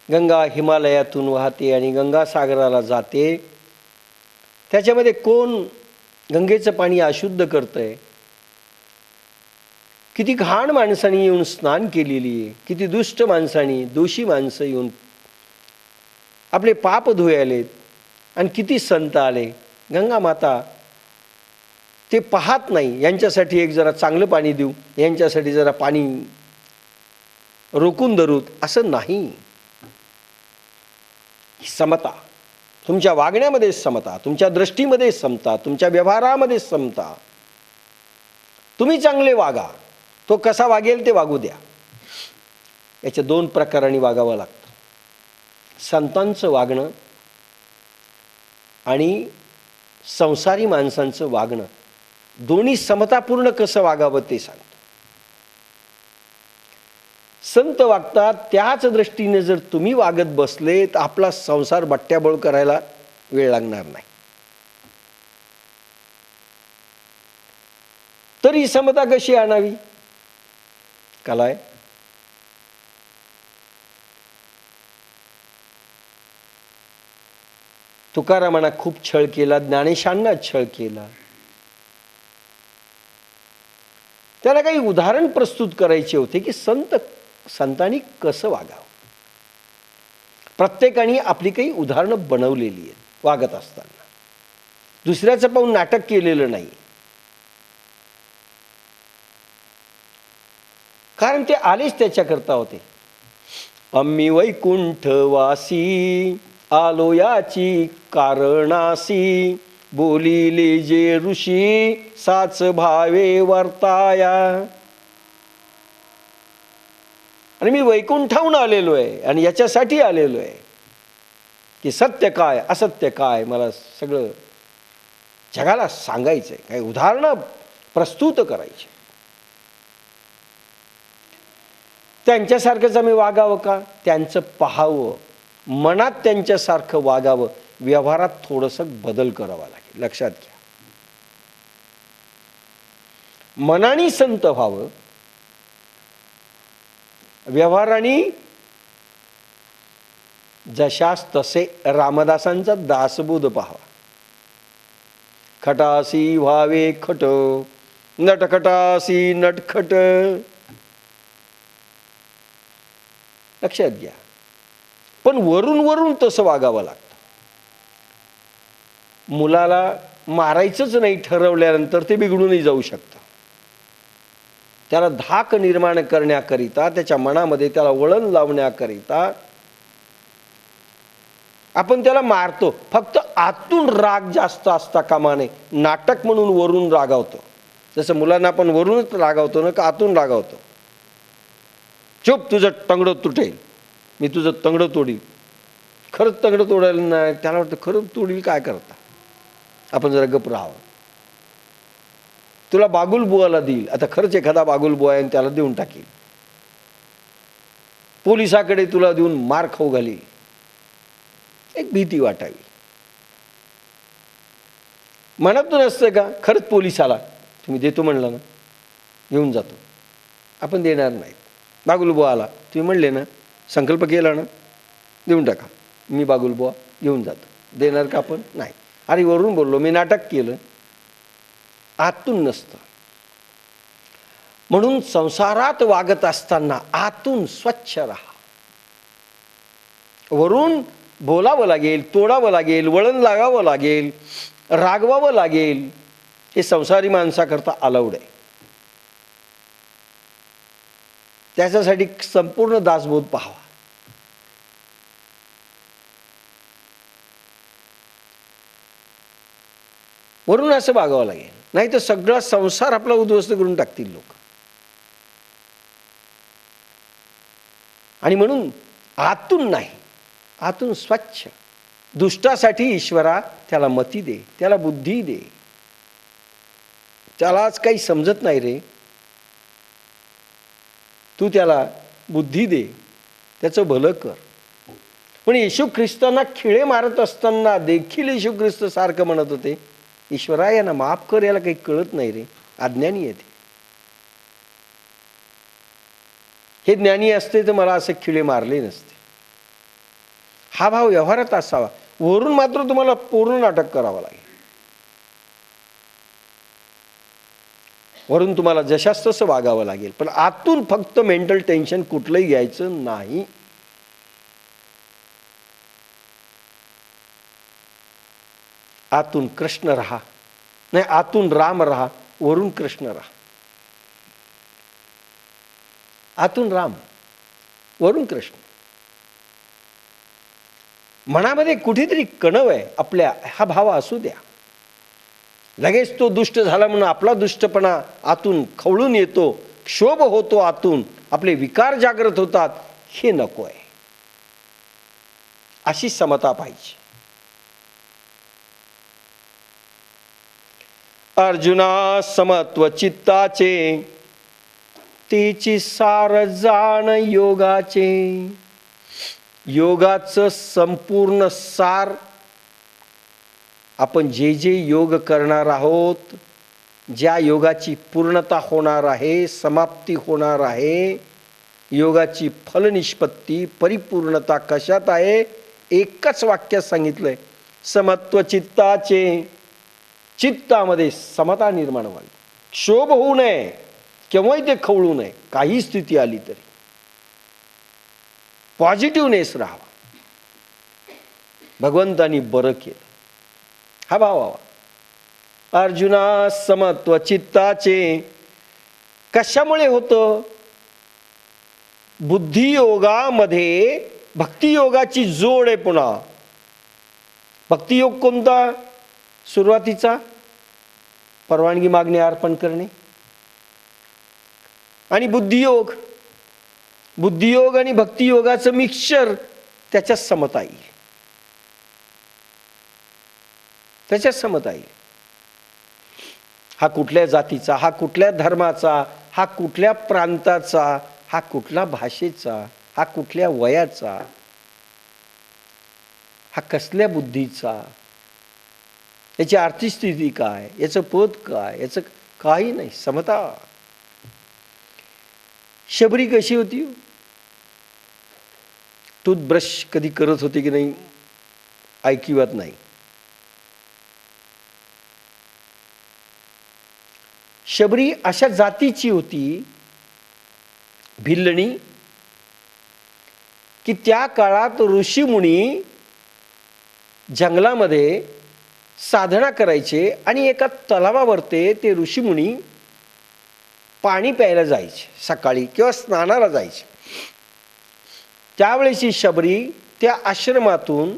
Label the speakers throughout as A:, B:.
A: गंगा हिमालयातून वाहते आणि गंगासागराला जाते, त्याच्यामध्ये कोण गंगेचं पाणी अशुद्ध करतंय? किती घाण माणसांनी येऊन स्नान केलेली आहे, किती दुष्ट माणसांनी, दोषी माणसं येऊन आपले पाप धुयालेत, आणि किती संत आले. गंगा माता ते पाहत नाही, यांच्यासाठी एक जरा चांगलं पाणी देऊ, यांच्यासाठी जरा पाणी रोखून धरूत, असं नाही. समता, तुमच्या वागण्यामध्ये समता, तुमच्या दृष्टीमध्ये समता, तुमच्या व्यवहारामध्ये समता. तुम्ही चांगले वागा, तो कसा वागेल ते वागू द्या. याच्या दोन प्रकारांनी वागावं लागतं. संतांचं वागणं आणि संसारी माणसांचं वागणं, दोन्ही समतापूर्ण कसं वागावं ते सांगतो. संत वागतात, त्याच दृष्टीने जर तुम्ही वागत बसले तर आपला संसार बट्ट्याबोळ करायला वेळ लागणार नाही. तर ही समता कशी आणावी? कला आहे. तुकारामांना खूप छळ केला, ज्ञानेशांना छळ केला. त्याला काही उदाहरण प्रस्तुत करायचे होते की संतांनी कसं वागावं. प्रत्येकाने आपली काही उदाहरणं बनवलेली आहेत वागत असताना, दुसऱ्याचं पाहून नाटक केलेलं नाही. कारण ते आलेच त्याच्याकरता होते. आम्ही वैकुंठवासी आलो याची कारणासी, बोलिले जे ऋषी साच भावे वर्ताया. आणि मी वैकुंठाहून आलेलो आहे आणि याच्यासाठी आलेलो आहे की सत्य काय असत्य काय मला सगळं जगाला सांगायचंय, काही उदाहरणं प्रस्तुत करायची. त्यांच्यासारखंच आम्ही वागावं का? त्यांचं पाहावं, मनात त्यांच्यासारखं वागावं, व्यवहारात थोडंसं बदल करावा लागेल. लक्षात घ्या, मनाने संत व्हावं, व्यवहाराने जशास तसे. रामदासांचा दासबोध पहावा. खटासी व्हावे खट, नटखटासी नटखट. लक्षात घ्या. पण वरून वरून तसं वागावं लागतं. मुलाला मारायचंच नाही ठरवल्यानंतर ते बिघडूनही जाऊ शकतं. त्याला धाक निर्माण करण्याकरिता, त्याच्या मनामध्ये त्याला वळण लावण्याकरिता आपण त्याला मारतो. फक्त आतून राग जास्त असता कामा नये. नाटक म्हणून वरून रागावतो. जसं मुलांना आपण वरूनच रागावतो ना, का आतून रागावतो. चुप, तुझं तंगडं तुटेल, मी तुझं तंगडं तोडील. खरंच तंगडं तोडायला नाही, त्याला वाटतं खरंच तोडील, काय करता, आपण जरा गप राहावं. तुला बागुल बुवाला देईल, आता खरंच एखादा बागुल बुवा आहे त्याला देऊन टाकील. पोलिसाकडे तुला देऊन मार खाऊ घालील. एक भीती वाटावी. मनातून असतं का खरंच पोलिसाला तुम्ही देतो म्हणला ना, घेऊन जातो. आपण देणार नाही. बागुल बुवाला तुम्ही म्हणले ना, संकल्प केला ना, देऊन टाका, मी बागुल बुवा घेऊन जातो. देणार का आपण? नाही. अरे वरून बोललो, मी नाटक केलं. आतून नसतं. म्हणून संसारात वागत असताना आतून स्वच्छ राहा. वरून बोलावं लागेल, तोडावं लागेल, वळण लागावं लागेल, रागवावं लागेल. हे संसारी माणसाकरता अलाउड आहे. त्याच्यासाठी संपूर्ण दासबोध पाहावा. वरून असं वागावं लागेल, नाही तर सगळा संसार आपला उद्ध्वस्त करून टाकतील लोक. आणि म्हणून आतून नाही, आतून स्वच्छ. दुष्टासाठी ईश्वरा त्याला मती दे, त्याला बुद्धी दे. त्यालाच काही समजत नाही रे, तू त्याला बुद्धी दे, त्याचं भलं कर. पण येशू ख्रिस्तांना खिळे मारत असताना देखील येशू ख्रिस्त सारखं म्हणत होते, ईश्वरा यांना माफ कर, याला काही कळत नाही रे, अज्ञानी आहे ते. हे ज्ञानी असते तर मला असे खिळे मारले नसते. हा भाव व्यवहारात असावा. वरून मात्र तुम्हाला पूर्ण नाटक करावं लागेल. वरून तुम्हाला जशास तसं वागावं लागेल, पण आतून फक्त मेंटल टेन्शन कुठलंही घ्यायचं नाही. आतून कृष्ण राहा, नाही आतून राम राहा, वरून कृष्ण राहा. आतून राम, वरून कृष्ण. मनामध्ये कुठेतरी कणव आहे आपल्या, हा भाव असू द्या. लगेच तो दुष्ट झाला म्हणून आपला दुष्टपणा आतून खवळून येतो, क्षोभ होतो आतून, आपले विकार जागृत होतात, हे नको आहे. अशी समता पाहिजे. अर्जुना समत्व चित्ताचे, तेची सार जाण योगाचे. योगाचं संपूर्ण सार, आपण जे जे योग करणार आहोत, ज्या योगाची पूर्णता होणार आहे, समाप्ती होणार आहे, योगाची फलनिष्पत्ती परिपूर्णता कशात आहे? एकच वाक्यात सांगितलंय, समत्व चित्ताचे. चित्तामध्ये समता निर्माण व्हावी, क्षोभ होऊ नये, केव्हाही ते खवळू नये. काही स्थिती आली तरी पॉझिटिव्हनेस राहावा. भगवंतानी बरं केलं, हा भाव हवा. अर्जुना समत्व चित्ताचे. कशामुळे होतं? बुद्धियोगामध्ये भक्तियोगाची जोड आहे. पुन्हा भक्तियोग कोणता? सुरुवातीचा परवानगी मागणे, अर्पण करणे. आणि बुद्धियोग, बुद्धियोग आणि भक्तियोगाचं मिक्सचर, त्याच्यात समता येईल, त्याच्यात समता येईल. हा कुठल्या जातीचा, हा कुठल्या धर्माचा, हा कुठल्या प्रांताचा, हा कुठल्या भाषेचा, हा कुठल्या वयाचा, हा कसल्या बुद्धीचा, याची आर्थिक स्थिती काय, याचं पद काय, याचं काही नाही, समता. शबरी कशी होती? टूथब्रश कधी करत होती की नाही ऐकिवत नाही. शबरी अशा जातीची होती, भिल्लणी, की त्या काळात ऋषीमुनी जंगलामध्ये साधना करायचे आणि एका तलावावरते ते ऋषीमुनी पाणी प्यायला जायचे सकाळी किंवा स्नानाला जायचे. त्यावेळेची शबरी त्या आश्रमातून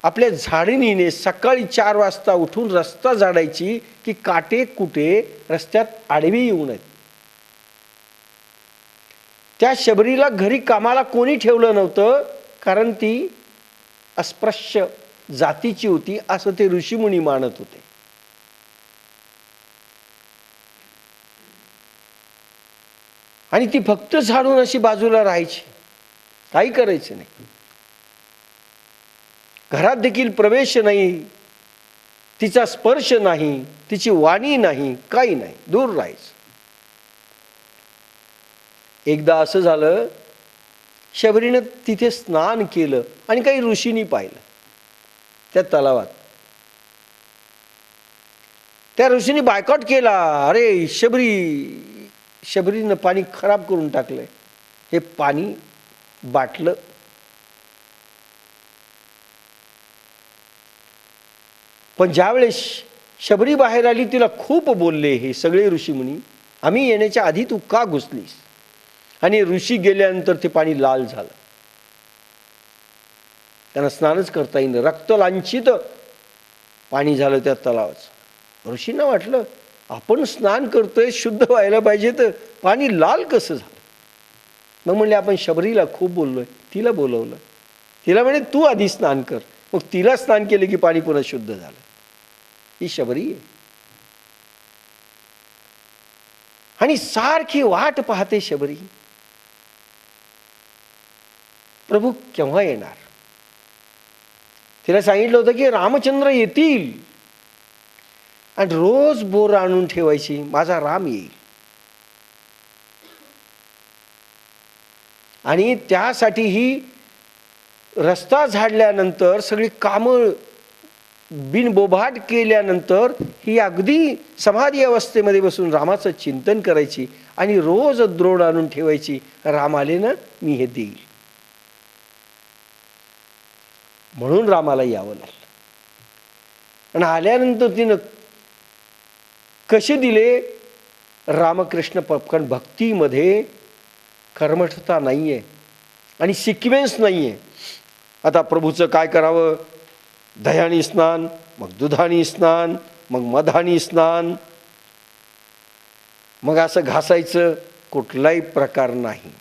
A: आपल्या झाडणीने सकाळी 4 वाजता उठून रस्ता झाडायची की काटे कुटे रस्त्यात आडवी येऊ नयेत. त्या शबरीला घरी कामाला कोणी ठेवलं नव्हतं, कारण ती अस्पृश्य जातीची होती असं ते ऋषीमुनी मानत होते. आणि ती फक्त झाडून अशी बाजूला राहायची, काही करायचं नाही. घरात देखील प्रवेश नाही, तिचा स्पर्श नाही, तिची वाणी नाही, काही नाही, दूर राहायचं. एकदा असं झालं, शबरीनं तिथे स्नान केलं आणि काही ऋषींनी पाहिलं त्या तलावात. त्या ऋषींनी बायकॉट केला, अरे शबरीनं पाणी खराब करून टाकलंय, हे पाणी बाटलं. पण ज्यावेळेस शबरी बाहेर आली, तिला खूप बोलले हे सगळे ऋषीमुनी, आम्ही येण्याच्या आधी तू का घुसलीस? आणि ऋषी गेल्यानंतर ते पाणी लाल झालं, त्यांना स्नानच करता येईन, रक्तलांछित पाणी झालं त्या तलावाचं. ऋषींना वाटलं आपण स्नान करतोय, शुद्ध व्हायला पाहिजे, तर पाणी लाल कसं झालं? मग म्हणले आपण शबरीला खूप बोललोय, तिला बोलवलं, तिला म्हणे तू आधी स्नान कर. मग तिला स्नान केले की पाणी पुन्हा शुद्ध झालं. ही शबरी आहे. आणि सारखी वाट पाहते शबरी, प्रभू केव्हा येणार? तिला सांगितलं होतं की रामचंद्र येतील, आणि रोज बोर आणून ठेवायची, माझा राम येईल. आणि त्यासाठी ही रस्ता झाडल्यानंतर सगळी कामं बिनबोभाट केल्यानंतर ही अगदी समाधी अवस्थेमध्ये बसून रामाचं चिंतन करायची आणि रोज द्रोण आणून ठेवायची. राम आले ना मी हे देईल. म्हणून रामाला यावं लागलं. आणि आल्यानंतर तिनं कसे दिले? रामकृष्ण कारण भक्तीमध्ये कर्मठता नाहीये आणि सिक्वेन्स नाहीये. आता प्रभूचं काय करावं? दह्यानी स्नान, मग दुधानी स्नान, मग मधानी स्नान, मग असं घासायचं, कुठलाही प्रकार नाही.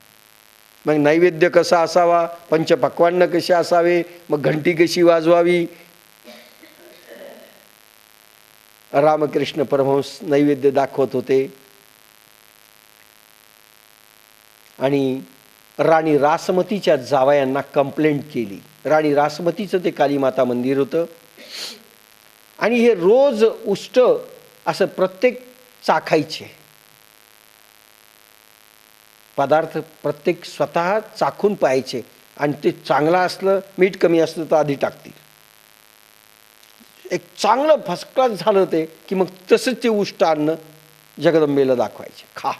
A: मग नैवेद्य कसा असावा, पंचपक्वान्न कसे असावे, मग घंटी कशी वाजवावी. रामकृष्ण परमहंस नैवेद्य दाखवत होते. आणि राणी रासमतीच्या जावयांना कंप्लेंट केली. राणी रासमतीचं ते कालीमाता मंदिर होतं आणि हे रोज उष्ट असं प्रत्येक चाखायचे पदार्थ, प्रत्येक स्वतः चाखून पाहायचे आणि ते चांगलं असलं, मीठ कमी असलं तर आधी टाकतील. एक चांगलं फर्स्ट क्लास झालं ते की मग तसंच ते उष्ट अन्न जगदंबेला दाखवायचे, खा.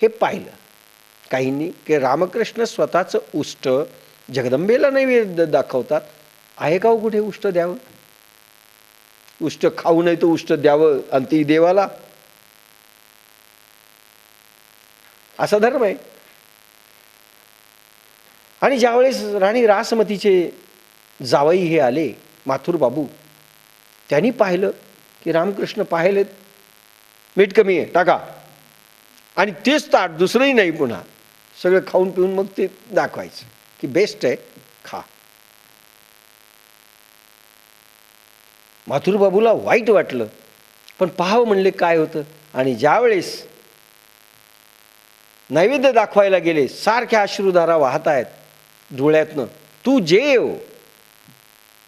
A: हे पाहिलं काहींनी की रामकृष्ण स्वतःचं उष्ट जगदंबेला नैवेद्य दाखवतात. आहे का हो कुठे उष्ट द्यावं? उष्ट खाऊ नये तर उष्ट द्यावं आणि ती देवाला, असा धर्म आहे. आणि ज्यावेळेस राणी रासमतीचे जावई हे आले, माथुर बाबू, त्यांनी पाहिलं की रामकृष्ण पाहिलेत मीठ कमी आहे, टाका. आणि तेच ताट, दुसरंही नाही, पुन्हा सगळं खाऊन पिऊन मग ते दाखवायचं की बेस्ट आहे, खा. माथुर बाबूला वाईट वाटलं, पण पाहावं म्हणले काय होतं. आणि ज्यावेळेस नैवेद्य दाखवायला गेले, सारख्या अश्रुधारा वाहत आहेत डोळ्यातनं. तू जेव.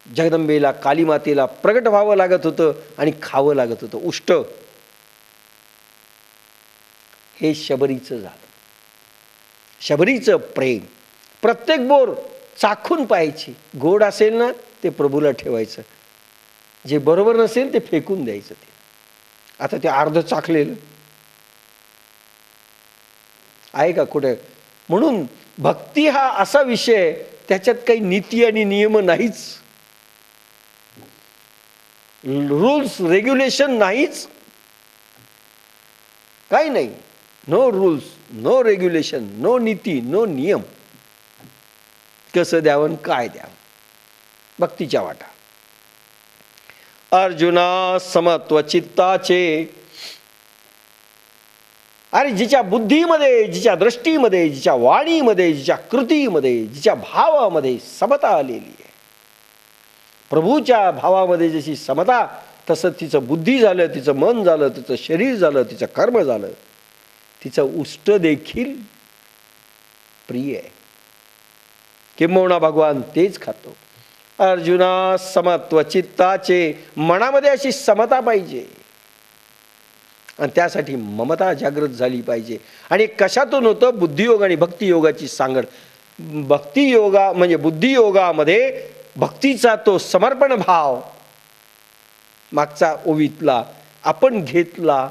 A: जगदंबेला, कालीमातेला प्रगट व्हावं लागत होतं आणि खावं लागत होतं उष्ट. हे शबरीचं झालं. शबरीचं प्रेम. प्रत्येक बोर चाखून पाहायची. गोड असेल ना ते प्रभूला ठेवायचं, जे बरोबर नसेल ते फेकून द्यायचं. ते आता ते अर्ध चाखलेलं आहे का कुठे? म्हणून भक्ती हा असा विषय, त्याच्यात काही नीती आणि नियम नाहीच, रूल्स रेग्युलेशन नाहीच, काही नाही. No rules, no regulation, no नीती, नो नियम. कसं द्यावं, काय द्यावं, भक्तीच्या वाटा. अर्जुना समत्व चित्ताचे. अरे जिच्या बुद्धीमध्ये, जिच्या दृष्टीमध्ये, जिच्या वाणीमध्ये, जिच्या कृतीमध्ये, जिच्या भावामध्ये समता आलेली आहे. प्रभूच्या भावामध्ये जशी समता, तसं तिचं बुद्धी झालं, तिचं मन झालं, तिचं शरीर झालं, तिचं कर्म झालं, तिचं उष्ट देखील प्रिय आहे. किंबहुना भगवान तेच खातो. अर्जुना समत्व चित्ताचे. मनामध्ये अशी समता पाहिजे आणि त्यासाठी ममता जागृत झाली पाहिजे. आणि कशातून होतं? बुद्धियोग आणि भक्तियोगाची सांगड. भक्तियोगा म्हणजे बुद्धियोगामध्ये भक्तीचा तो समर्पण भाव मागचा ओवीतला आपण घेतला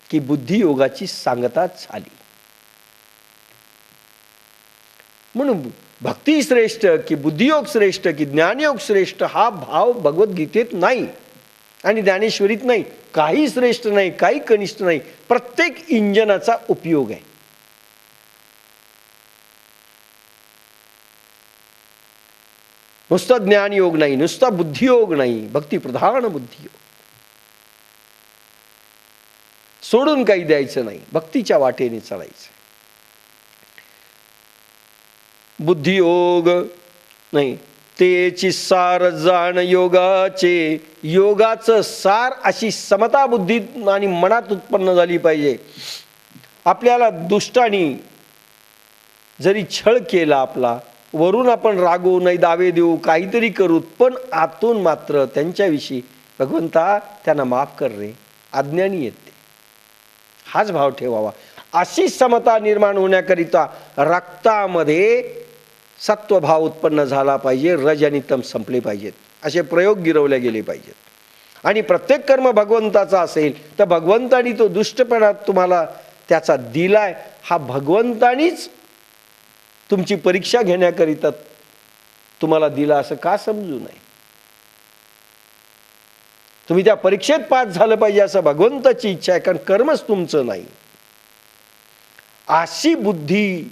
A: की बुद्धियोगाची सांगता झाली. म्हणून भक्ती श्रेष्ठ की बुद्धियोग श्रेष्ठ की ज्ञानयोग श्रेष्ठ हा भाव भगवद्गीतेत नाही आणि ज्ञानेश्वरीत नाही. काही श्रेष्ठ नाही, काही कनिष्ठ नाही. प्रत्येक इंजनाचा उपयोग आहे. नुसता ज्ञानयोग नाही, नुसता बुद्धियोग नाही, भक्तिप्रधान बुद्धियोग. सोडून काही द्यायचं नाही, भक्तीच्या वाटेने चालायचं. बुद्धियोग नाही, तेची सार जाण योगाचे. योगाचं सार अशी समता बुद्धीत आणि मनात उत्पन्न झाली पाहिजे. आपल्याला दुष्टानी जरी छळ केला आपला, वरून आपण रागवू नाही, दावे देऊ, काहीतरी करू, पण आतून मात्र त्यांच्याविषयी भगवंता त्यांना माफ कर रे, अज्ञानी येते, हाच भाव ठेवावा. अशी समता निर्माण होण्याकरिता रक्तामध्ये सत्वभाव उत्पन्न झाला पाहिजे, रज आणि तम संपले पाहिजेत, असे प्रयोग गिरवले गेले पाहिजेत. आणि प्रत्येक कर्म भगवंताचा असेल तर भगवंतानी तो दुष्टपणा तुम्हाला त्याचा दिलाय, हा भगवंतानीच तुमची परीक्षा घेण्याकरिता तुम्हाला दिला असं का समजू नये. तुम्ही त्या परीक्षेत पास झालं पाहिजे असं भगवंताची इच्छा आहे, कारण कर्मच तुमचं नाही. अशी बुद्धी,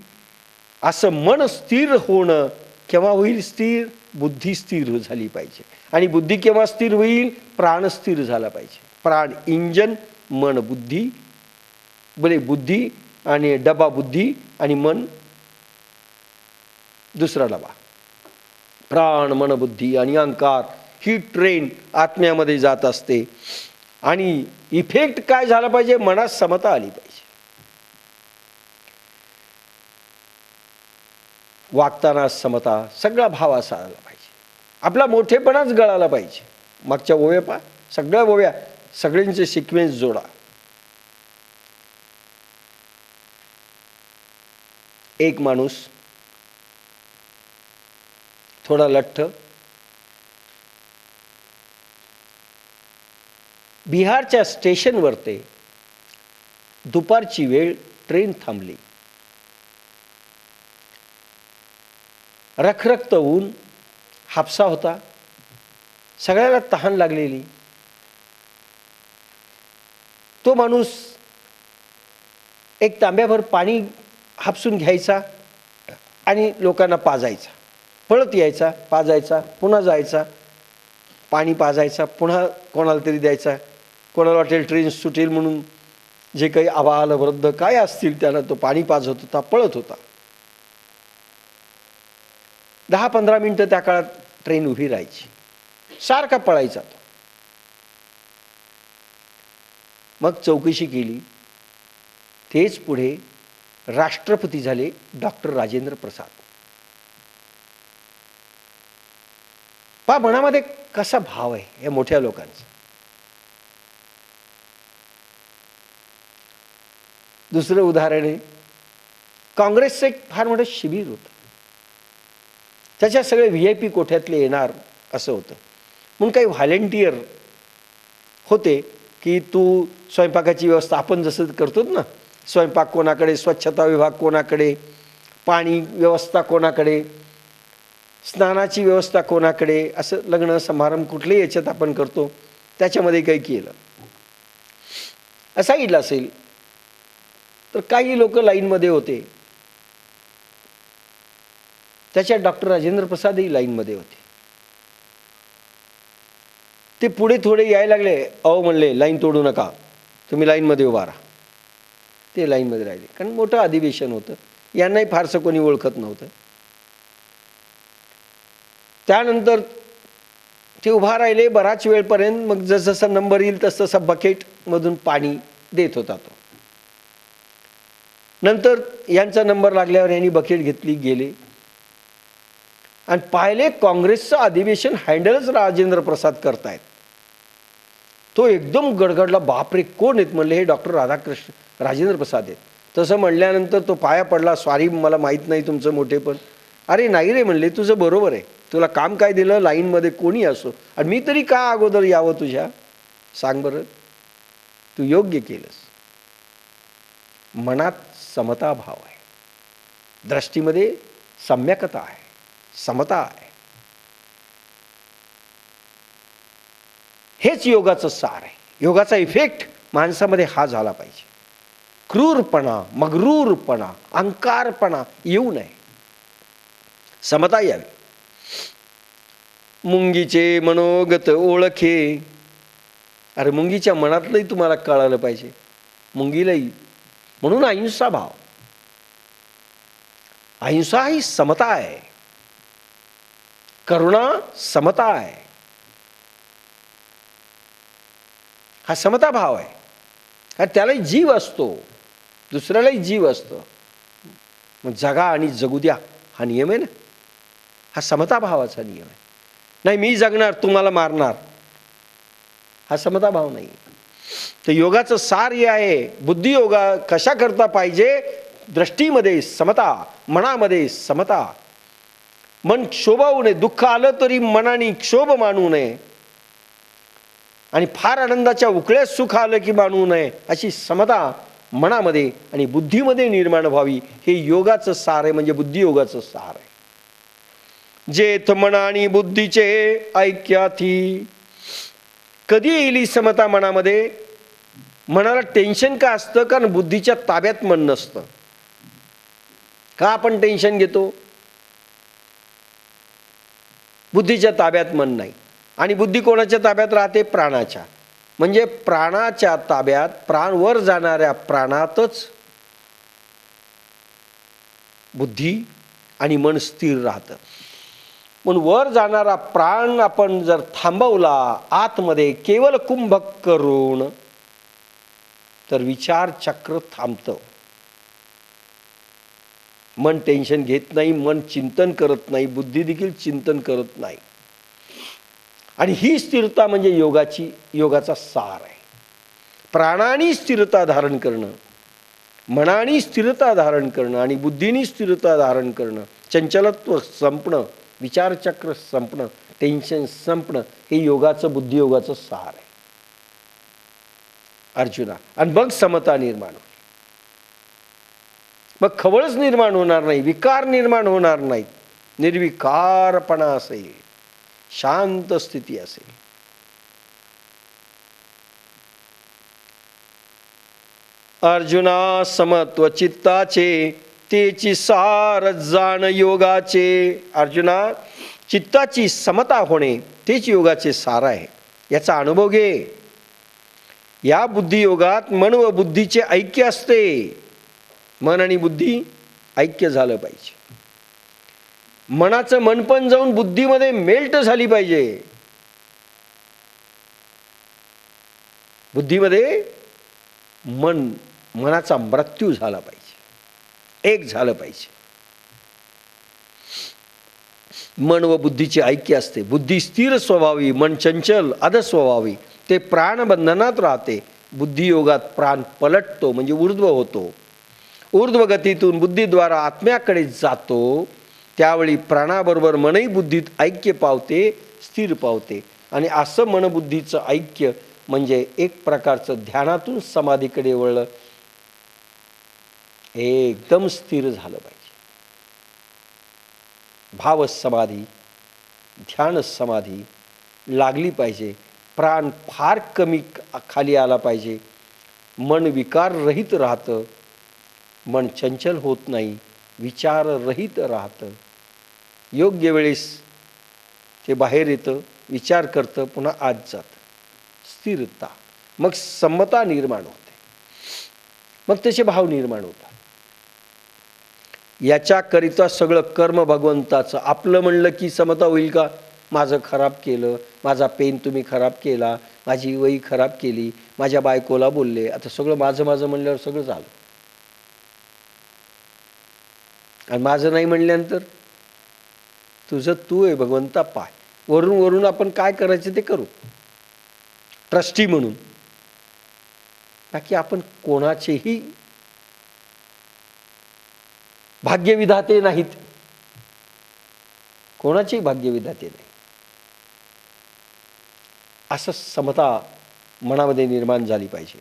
A: असं मन स्थिर होणं केव्हा होईल स्थिर? बुद्धी स्थिर झाली पाहिजे. आणि बुद्धी केव्हा स्थिर होईल? प्राण स्थिर झाला पाहिजे. प्राण इंजन, मन बुद्धी, बरे बुद्धी आणि डबा बुद्धी आणि मन दुसरा डबा. प्राण मन बुद्धी आणि अहंकार ही ट्रेन आत्म्यामध्ये जात असते. आणि इफेक्ट काय झाला पाहिजे? मनात समता आली पाहिजे. वागताना समता, सगळा भाव असा आला पाहिजे. आपला मोठेपणाच गळाला पाहिजे. मागच्या ओव्या पा, सगळ्या ओव्या, सगळ्यांचे सिक्वेन्स जोडा. एक माणूस थोडा लठ्ठ, बिहारच्या स्टेशनवर ते दुपारची वेळ, ट्रेन थांबली. रखरखत ऊन, हापसा होता, सगळ्याला तहान लागलेली. तो माणूस एक तांब्याभर पाणी हापसून घ्यायचा आणि लोकांना पाजायचा. पळत यायचा, पाजायचा, पुन्हा जायचा, पाणी पाजायचा, पुन्हा कोणाला तरी द्यायचा. कोणाला वाटेल ट्रेन सुटेल म्हणून जे काही आबाल वृद्ध काय असतील त्यांना तो पाणी पाजत होता, पळत होता. 10-15 मिनिटं त्या काळात ट्रेन उभी राहायची. सारखा पळायचा तो. मग चौकशी केली. तेच पुढे राष्ट्रपती झाले, डॉक्टर राजेंद्र प्रसाद. पहा मनामध्ये कसा भाव आहे या मोठ्या लोकांचा. दुसरं उदाहरण आहे, काँग्रेसचं एक फार मोठं शिबिर होतं. त्याच्या सगळे VIP कोठ्यातले येणार असं होतं. म्हणून काही व्हॉलेंटियर होते की तू स्वयंपाकाची व्यवस्था, आपण जसं करतो ना, स्वयंपाक कोणाकडे, स्वच्छता विभाग कोणाकडे, पाणी व्यवस्था कोणाकडे, स्नानाची व्यवस्था कोणाकडे, असं लग्न समारंभ कुठलेही याच्यात आपण करतो त्याच्यामध्ये काही केलं सांगितलं असेल तर काही लोक लाईनमध्ये होते. त्याच्यात डॉक्टर राजेंद्र प्रसादही लाईनमध्ये होते. ते पुढे थोडे यायला लागले. अहो म्हणले, लाईन तोडू नका, तुम्ही लाईनमध्ये उभा राहा. ते लाईनमध्ये राहिले, कारण मोठं अधिवेशन होतं, यांनाही फारसं कोणी ओळखत नव्हतं. त्यानंतर ते उभा राहिले बराच वेळपर्यंत. मग जसजसा नंबर येईल तसं बकेटमधून पाणी देत होता तो. नंतर यांचा नंबर लागल्यावर यांनी बकेट घेतली, गेले आणि पाहिले काँग्रेसचं अधिवेशन हँडलच राजेंद्र प्रसाद करतायत. तो एकदम गडगडला. बापरे, कोण आहेत म्हणले? हे डॉक्टर राजेंद्र प्रसाद आहेत. तसं म्हणल्यानंतर तो पाया पडला. सॉरी, मला माहीत नाही तुमचं मोठेपण. अरे नाही रे म्हणले, तुझं बरोबर आहे. तुला काम काय दिलं? लाईनमध्ये कोणी असो, आणि मी तरी का अगोदर यावं तुझ्या? सांग बरं. तू योग्य केलंस. मनात समता भाव आहे, दृष्टीमध्ये सम्यकता आहे, समता आहे. हेच योगाचं सार आहे. योगाचा इफेक्ट माणसामध्ये हा झाला पाहिजे. क्रूरपणा, मगरूरपणा, अहंकारपणा येऊ नये, समता यावी. मुंगीचे मनोगत ओळखे. अरे मुंगीच्या मनातलंही तुम्हाला कळालं पाहिजे, मुंगीलाही. म्हणून अहिंसा भाव. अहिंसा ही समता आहे, करुणा समता आहे. हा समता भाव आहे. कारण त्यालाही जीव असतो, दुसऱ्यालाही जीव असतो. मग जगा आणि जगू द्या हा नियम आहे ना. हा समता भावाचा नियम आहे. नाही मी जगणार, तुम्हाला मारणार, हा समता भाव नाही. तर योगाचं सार हे आहे. बुद्धी योगा कशा करता पाहिजे? दृष्टीमध्ये समता, मनामध्ये समता. मन क्षोभावू नये. दुःख आलं तरी मनाने क्षोभ मानू नये आणि फार आनंदाच्या उकळ्यात सुख आलं की मानू नये. अशी समता मनामध्ये आणि बुद्धीमध्ये निर्माण व्हावी. हे योगाचं सार आहे, म्हणजे बुद्धियोगाचं सार आहे. जेथ मना आणि बुद्धीचे ऐक्याथी. कधी येईल ही समता मनामध्ये? मनाला टेन्शन का असतं? कारण बुद्धीच्या ताब्यात मन नसतं. का आपण टेन्शन घेतो? बुद्धीच्या ताब्यात मन नाही. आणि बुद्धी कोणाच्या ताब्यात राहते? प्राणाच्या. म्हणजे प्राणाच्या ताब्यात, प्राणवर जाणाऱ्या प्राणातच बुद्धी आणि मन स्थिर राहतं. म्हणून वर जाणारा प्राण आपण जर थांबवला आतमध्ये केवळ कुंभक करून, तर विचार चक्र थांबतं. मन टेन्शन घेत नाही, मन चिंतन करत नाही, बुद्धी देखील चिंतन करत नाही. आणि ही स्थिरता म्हणजे योगाचा सार आहे. प्राणाने स्थिरता धारण करणं, मनाने स्थिरता धारण करणं आणि बुद्धीने स्थिरता धारण करणं, चंचलत्व संपणं, विचारचक्र संपणं, टेन्शन संपणं, हे योगाचं, बुद्धियोगाचं सार आहे अर्जुना. आणि मग समता निर्माण होईल. मग खवळच निर्माण होणार नाही, विकार निर्माण होणार नाहीत. निर्विकारपणा असेल, शांत स्थिती असेल. अर्जुना समत्व चित्ताचे, तेची सार जाण योगाचे. अर्जुना, चित्ताची समता होणे तेच योगाचे सार आहे. याचा अनुभव घे. या बुद्धियोगात मन व बुद्धीचे ऐक्य असते. मन आणि बुद्धी ऐक्य झालं पाहिजे. मनाचं मन पण जाऊन बुद्धीमध्ये मेल्ट झाली पाहिजे. बुद्धीमध्ये मनाचा मृत्यू झाला पाहिजे, एक झालं पाहिजे. मन व बुद्धीचे ऐक्य असते. बुद्धी स्थिर स्वभावी, मन चंचल अधस्वभावी. ते प्राणबंधनात राहते. बुद्धियोगात प्राण पलटतो, म्हणजे ऊर्ध्व होतो. ऊर्ध्व गतीतून बुद्धीद्वारा आत्म्याकडे जातो. त्यावेळी प्राणाबरोबर मनही बुद्धीत ऐक्य पावते, स्थिर पावते. आणि असं मनबुद्धीचं ऐक्य म्हणजे एक प्रकारचं ध्यानातून समाधीकडे वळलं, एकदम स्थिर झालं पाहिजे. भाव समाधी, ध्यान समाधी लागली पाहिजे. प्राण फार कमी खाली आला पाहिजे. मन विकार रहित राहतं, मन चंचल होत नाही, विचार रहित राहतं. योग्य वेळेस ते बाहेर येतं, विचार करतं, पुन्हा आत जातं. स्थिरता, मग समता निर्माण होते, मग त्याचे भाव निर्माण होतात. याच्याकरिता सगळं कर्म भगवंताचं. आपलं म्हणलं की समता होईल का? माझं खराब केलं, माझा पेन तुम्ही खराब केला, माझी वही खराब केली, माझ्या बायकोला बोलले, आता सगळं माझं माझं म्हणल्यावर सगळं झालं. आणि माझं नाही म्हणल्यानंतर तुझं तू आहे भगवंता पाय. वरून वरून आपण काय करायचं ते करू, ट्रस्टी म्हणून. बाकी आपण कोणाचेही भाग्यविधाते नाहीत, कोणाचेही भाग्यविधाते नाही. असं समता मनामध्ये निर्माण झाली पाहिजे.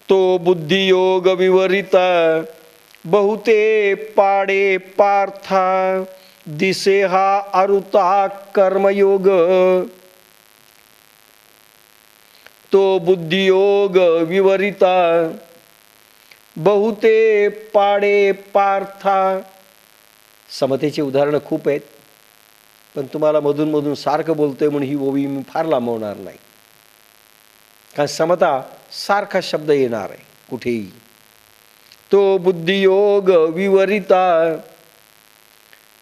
A: तो बुद्धियोग विवरिता बहुते पाडे पार्था, दिसे हा अरुता कर्मयोग. तो बुद्धियोग विवरिता बहुते पाडे पार्था. समतेची उदाहरणं खूप आहेत, पण तुम्हाला मधून मधून सारखं बोलतोय म्हणून ही ओवी मी फार लांबवणार नाही. कारण समता सारखा शब्द येणार आहे कुठेही. तो बुद्धियोग विवरिता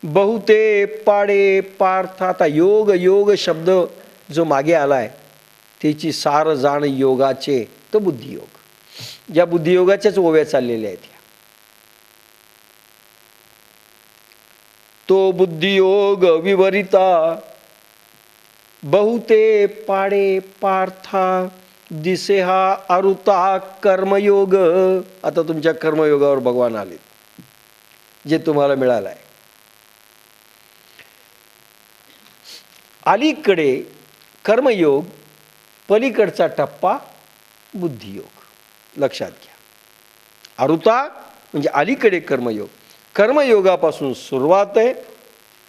A: बहुते पाडे पार्था. आता योग योग शब्द जो मागे आलाय त्याची सार जाण योगाचे, तो बुद्धियोग. ज्या बुद्धियोगाच्याच ओव्या चाललेल्या आहेत. तो बुद्धियोग विवरिता बहुते पाडे पार्था, दिसे हा अरुता कर्मयोग. आता तुमच्या कर्मयोगावर भगवान आले, जे तुम्हाला मिळालं आहे. अलीकडे कर्मयोग, पलीकडचा टप्पा बुद्धियोग. लक्षात घ्या, अरुता म्हणजे अलीकडे कर्मयोग. कर्मयोगापासून सुरुवात आहे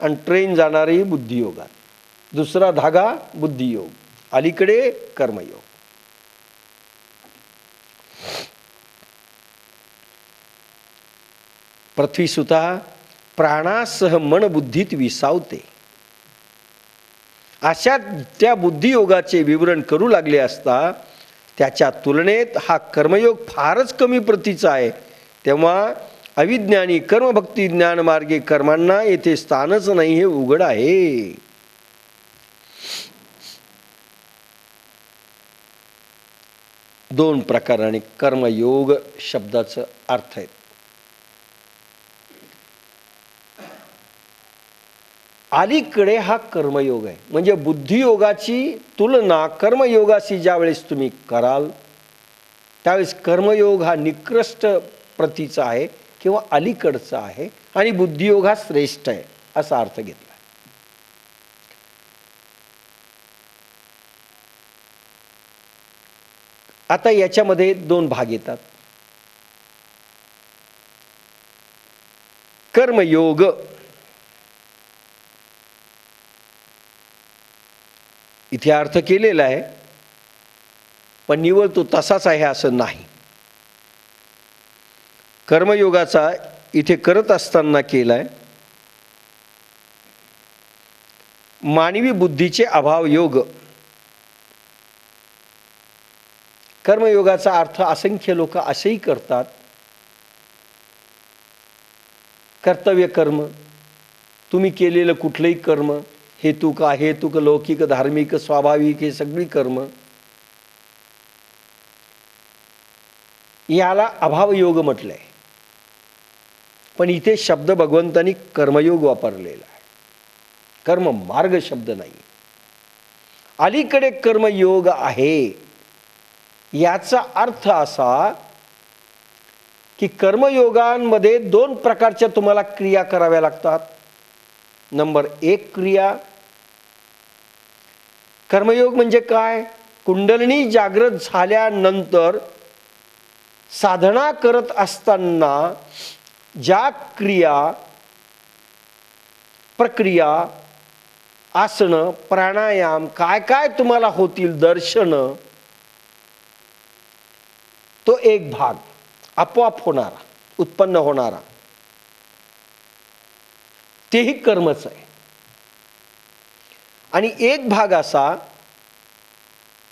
A: आणि ट्रेन जाणारी बुद्धियोगात. दुसरा धागा बुद्धियोग, अलीकडे कर्मयोग. पृथ्वीसुता प्राणासह मन बुद्धीत विसावते. अशा त्या बुद्धियोगाचे विवरण करू लागले असता त्याच्या तुलनेत हा कर्मयोग फारच कमी प्रतीचा आहे. तेव्हा अविज्ञानी कर्मभक्ती ज्ञान मार्गे कर्मांना येथे स्थानच नाही हे उघड आहे. दोन प्रकाराने कर्मयोग शब्दाचा अर्थ आहे. अलीकडे हा कर्मयोग आहे, म्हणजे बुद्धियोगाची तुलना कर्मयोगाशी ज्यावेळेस तुम्ही कराल त्यावेळेस कर्मयोग हा निकृष्ट प्रतीचा आहे किंवा अलीकडचा आहे आणि बुद्धियोग हा श्रेष्ठ आहे असा अर्थ घेतला. आता याच्यामध्ये दोन भाग येतात. कर्मयोग इथे अर्थ केलेला आहे, पण निवळ तो तसाच आहे असं नाही. कर्मयोगाचा इथे करत असताना केलाय मानवी बुद्धीचे अभाव योग. कर्मयोगाचा अर्थ असंख्य लोक असेही करतात. कर्तव्य कर्म, तुम्ही केलेलं कुठलंही कर्म, हेतुक अहेतुक, लौकिक धार्मिक स्वाभाविक, हे सगळी कर्म, याला अभाव योग म्हटलंय. पण इथे शब्द भगवंतांनी कर्मयोग वापरलेला आहे, कर्म मार्ग शब्द नाही. अलीकडे कर्मयोग आहे याचा अर्थ असा की कर्मयोगांमध्ये दोन प्रकारच्या तुम्हाला क्रिया कराव्या लागतात. नंबर एक क्रिया, कर्मयोग म्हणजे काय? कुंडलिनी जागृत झाल्यानंतर साधना करत असताना ज्या क्रिया, प्रक्रिया, आसनं, प्राणायाम काय काय तुम्हाला होतील, दर्शन, तो एक भाग आपोआप होणारा, उत्पन्न होणारा, तेही कर्मच आहे. आणि एक भाग असा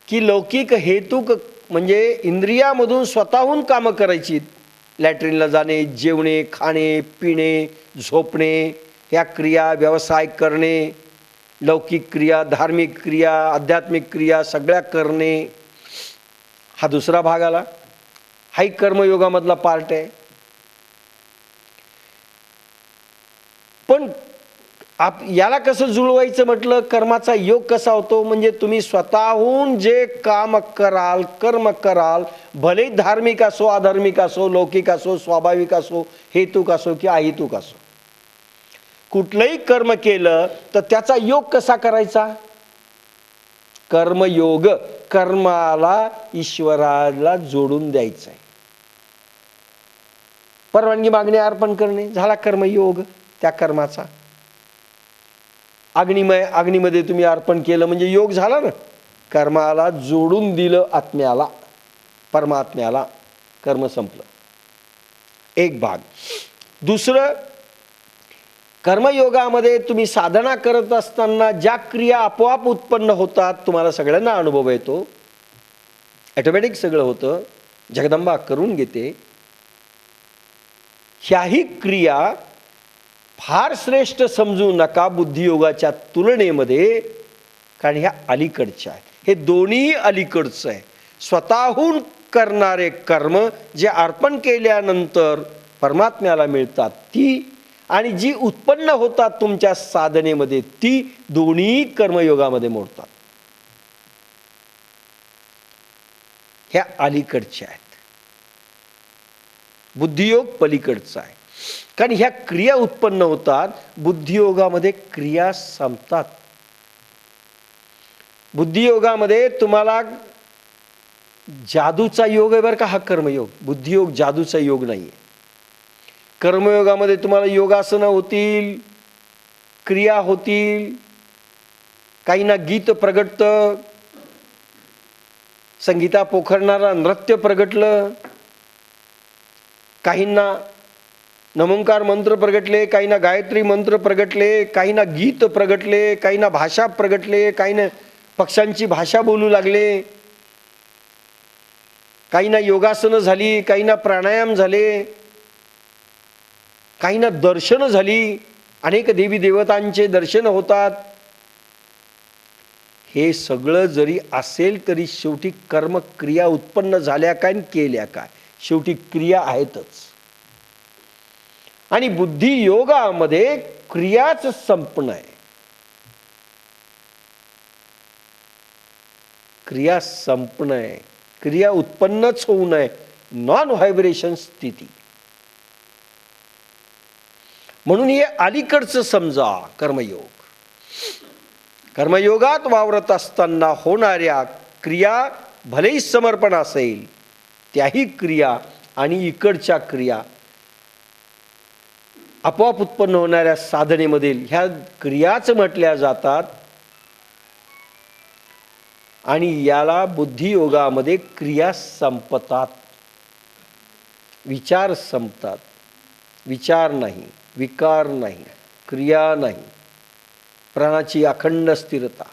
A: की लौकिक हेतुक, म्हणजे इंद्रियामधून स्वतःहून कामं करायची, लॅट्रिनला जाणे, जेवणे, खाणे, पिणे, झोपणे, ह्या क्रिया, व्यवसाय करणे, लौकिक क्रिया, धार्मिक क्रिया, आध्यात्मिक क्रिया सगळ्या करणे, हा दुसरा भाग आला. हाही कर्मयोगामधला पार्ट आहे. पण याला कसं जुळवायचं म्हटलं, कर्माचा योग कसा होतो, म्हणजे तुम्ही स्वतःहून जे काम कराल, कर्म कराल, भले धार्मिक असो, अधार्मिक असो, लौकिक असो, स्वाभाविक असो, हेतुक असो की अहेतुक असो, कुठलंही कर्म केलं तर त्याचा योग कसा करायचा? कर्मयोग, कर्माला ईश्वराला जोडून द्यायचं आहे. परवानगी मागणे, अर्पण करणे, झाला कर्मयोग त्या कर्माचा. अग्नीमध्ये तुम्ही अर्पण केलं म्हणजे योग झाला ना, कर्माला जोडून दिलं आत्म्याला, परमात्म्याला, कर्म संपलं. एक भाग. दुसरं, कर्मयोगामध्ये तुम्ही साधना करत असताना ज्या क्रिया आपोआप उत्पन्न होतात, तुम्हाला सगळ्यांना अनुभव येतो, ऑटोमॅटिक सगळं होतं, जगदंबा करून घेते. ह्याही क्रिया फार श्रेष्ठ समजू नका बुद्धियोगाच्या तुलनेमध्ये, कारण ह्या अलीकडच्या आहेत. हे दोन्ही अलीकडचं आहे. स्वतःहून करणारे कर्म जे अर्पण केल्यानंतर परमात्म्याला मिळतात ती, आणि जी उत्पन्न होतात तुमच्या साधनेमध्ये ती, दोन्ही कर्मयोगामध्ये मोडतात. ह्या अलीकडच्या आहेत. बुद्धियोग पलीकडचा आहे. कारण ह्या क्रिया उत्पन्न होतात, बुद्धियोगामध्ये क्रिया संपतात. बुद्धियोगामध्ये तुम्हाला जादूचा योग आहे बरं का, हा कर्मयोग. बुद्धियोग जादूचा योग नाहीये. कर्मयोगामध्ये तुम्हाला योगासनं होतील, क्रिया होतील, काहींना गीत प्रगटतं, संगीता पोखरणारा नृत्य प्रगटलं, काहींना नमोंकार मंत्र प्रगटले, काहींना गायत्री मंत्र प्रगटले, काहींना गीत प्रगटले, काहींना भाषा प्रगटले, काहींना पक्ष्यांची भाषा बोलू लागले, काहींना योगासनं झाली, काहींना प्राणायाम झाले, काहींना दर्शनं झाली, अनेक देवी देवतांचे दर्शन होतात. हे सगळं जरी असेल तरी शेवटी कर्म क्रिया उत्पन्न झाल्या काय आणि केल्या काय, शेवटी क्रिया आहेतच. आणि बुद्धियोगामध्ये क्रियाच संपणं आहे. क्रिया संपणं आहे, क्रिया उत्पन्नच होऊ नये, नॉन व्हायब्रेशन स्थिती. म्हणून हे अलीकडचं समजा कर्मयोग. कर्मयोगात वावरत असताना होणाऱ्या क्रिया भलेही समर्पण असेल, त्याही क्रिया आणि इकडच्या क्रिया आपोआप उत्पन्न होणाऱ्या साधनेमधील ह्या क्रियाच म्हटल्या जातात. आणि याला बुद्धियोगामध्ये क्रिया संपतात, विचार संपतात. विचार नाही, विकार नाही, क्रिया नाही, प्राणाची अखंड स्थिरता.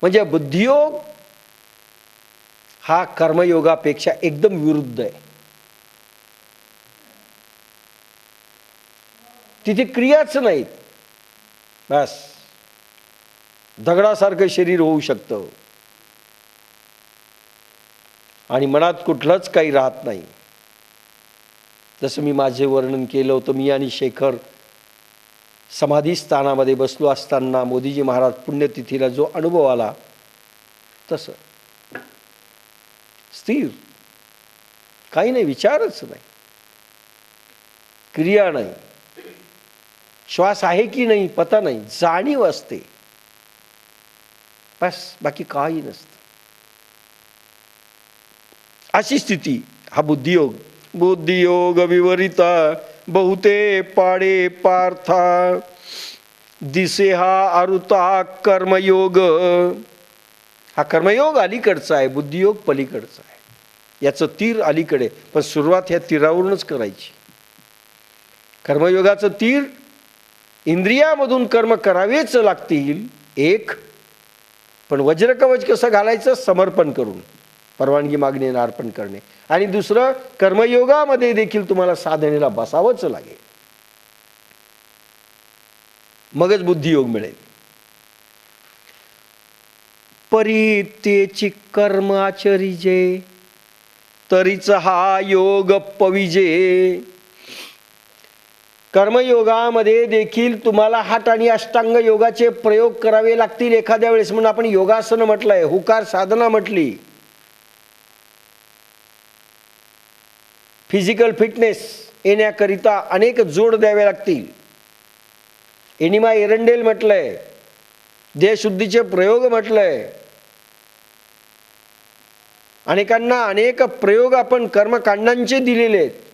A: म्हणजे बुद्धियोग हा कर्मयोगापेक्षा एकदम विरुद्ध आहे. तिथे क्रियाच नाहीत, बस दगडासारखं शरीर होऊ शकतं आणि मनात कुठलंच काही राहत नाही. जसं मी माझे वर्णन केलं होतं, मी आणि शेखर समाधी स्थानामध्ये बसलो असताना मोदीजी महाराज पुण्यतिथीला जो अनुभव आला, तसं स्थिर, काही नाही, विचारच नाही, क्रिया नाही, श्वास आहे की नाही पता नाही, जाणीव असते, बस बाकी काही नसतं. अशी स्थिती हा बुद्धियोग. बुद्धियोग विवरिता बहुते पाडे पार्था, दिसे हा अरुता कर्मयोग. हा कर्मयोग अलीकडचा आहे, बुद्धियोग पलीकडचा आहे. याचं तीर अलीकडे, पण सुरुवात ह्या तीरावरूनच करायची. कर्मयोगाचं तीर इंद्रियामधून कर्म करावेच लागतील एक, पण वज्रकवच कसं घालायचं, समर्पण करून परवानगी मागणे, अर्पण करणे. आणि दुसरं, कर्मयोगामध्ये देखील तुम्हाला साधनेला बसावंच लागेल, मगच बुद्धियोग मिळेल. परित्येची कर्म आचरिजे, तरीच हा योग पविजे. कर्मयोगामध्ये देखील तुम्हाला हठ आणि अष्टांग योगाचे प्रयोग करावे लागतील एखाद्या वेळेस. म्हणून आपण योगासन म्हटलंय, हुकार साधना म्हटली. फिजिकल फिटनेस येण्याकरिता अनेक जोड द्यावे लागतील. एनिमा एरंडेल म्हटलंय, देहशुद्धीचे प्रयोग म्हटलंय. अनेकांना अनेक प्रयोग आपण कर्मकांडांचे दिलेले आहेत.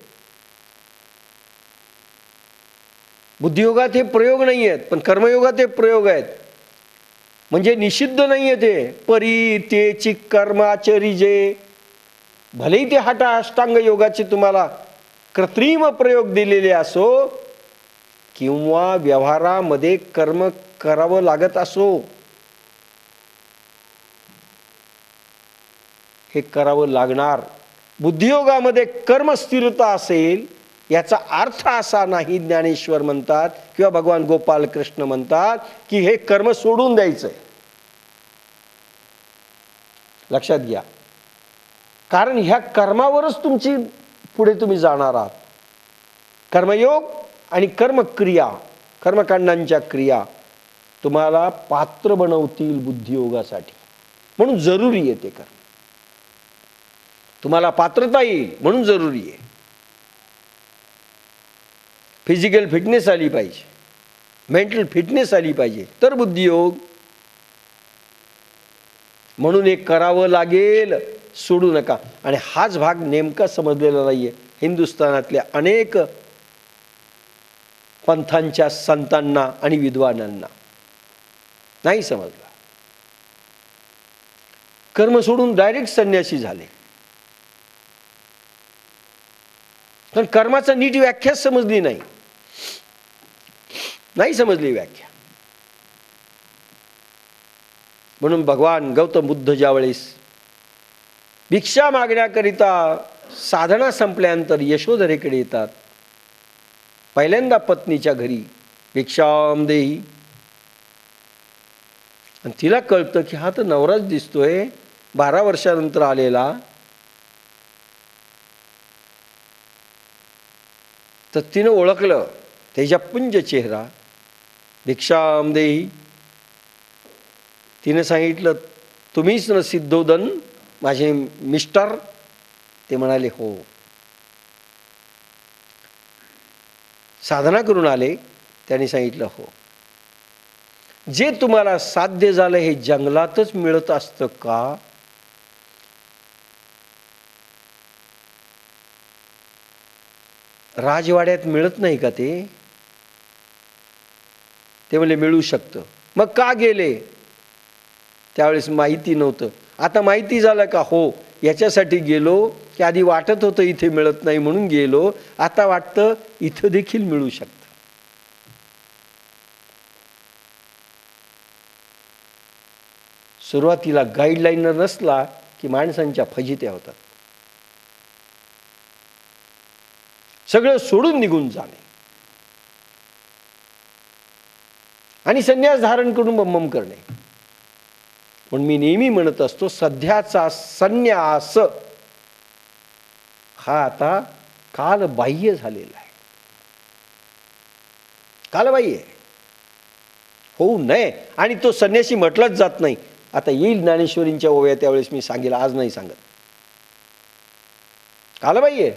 A: बुद्धियोगात हे प्रयोग नाही आहेत, पण कर्मयोगात हे प्रयोग आहेत. म्हणजे निषिद्ध नाहीये ते. परित्येची कर्माचरिजे, भलेही ते हठ अष्टांग योगाचे तुम्हाला कृत्रिम प्रयोग दिलेले असो किंवा व्यवहारामध्ये कर्म करावं लागत असो, हे करावं लागणार. बुद्धियोगामध्ये कर्मस्थिरता असेल याचा अर्थ असा नाही, ज्ञानेश्वर म्हणतात किंवा भगवान गोपाल कृष्ण म्हणतात की हे कर्म सोडून द्यायचंय. लक्षात घ्या, कारण ह्या कर्मावरच तुमची पुढे तुम्ही जाणार आहात. कर्मयोग आणि कर्मक्रिया, कर्मकांडांच्या क्रिया तुम्हाला पात्र बनवतील बुद्धियोगासाठी. म्हणून जरुरी आहे ते करणं. तुम्हाला पात्रता येईल म्हणून जरुरी आहे. फिजिकल फिटनेस आली पाहिजे, मेंटल फिटनेस आली पाहिजे, तर बुद्धियोग. म्हणून एक करावं लागेल, सोडू नका. आणि हाच भाग नेमका समजलेला नाहीये हिंदुस्थानातल्या अनेक पंथांच्या संतांना आणि विद्वानांना. नाही समजला. कर्म सोडून डायरेक्ट संन्यासी झाले. पण कर्माचा नीट व्याख्या समजली नाही. नाही समजली व्याख्या. म्हणून भगवान गौतम बुद्ध ज्यावेळेस भिक्षा मागण्याकरिता साधना संपल्यानंतर यशोधरेकडे येतात, पहिल्यांदा पत्नीच्या घरी भिक्षाम देही, आणि तिला कळतं की हा तर नवराच दिसतोय 12 वर्षानंतर आलेला. तर तिनं ओळखलं तेजपुंज चेहरा. भिक्षाम देही. तिने सांगितलं, तुम्हीच न सिद्धोदन माझे मिस्टर? ते म्हणाले हो. साधना करून आले? त्यांनी सांगितलं हो. जे तुम्हाला साध्य झालं हे जंगलातच मिळत असतं का? राजवाड्यात मिळत नाही का ते? ते म्हणले मिळू शकतं. मग का गेले? त्यावेळेस माहिती नव्हतं. आता माहिती झालं का? हो. याच्यासाठी गेलो की आधी वाटत होतं इथे मिळत नाही म्हणून गेलो, आता वाटतं इथं देखील मिळू शकतं. सुरुवातीला गाईडलाईन नसला की माणसांच्या फजित्या होतात. सगळं सोडून निघून जाणे आणि संन्यास धारण करून बंबम करणे. पण मी नेहमी म्हणत असतो, सध्याचा संन्यास हा आता कालबाह्य झालेला आहे. कालबाह्य होऊ नये. आणि तो संन्यासी म्हटलाच जात नाही. आता येईल ज्ञानेश्वरींच्या ओव्या, त्यावेळेस मी सांगेल, आज नाही सांगत. कालबाह्य.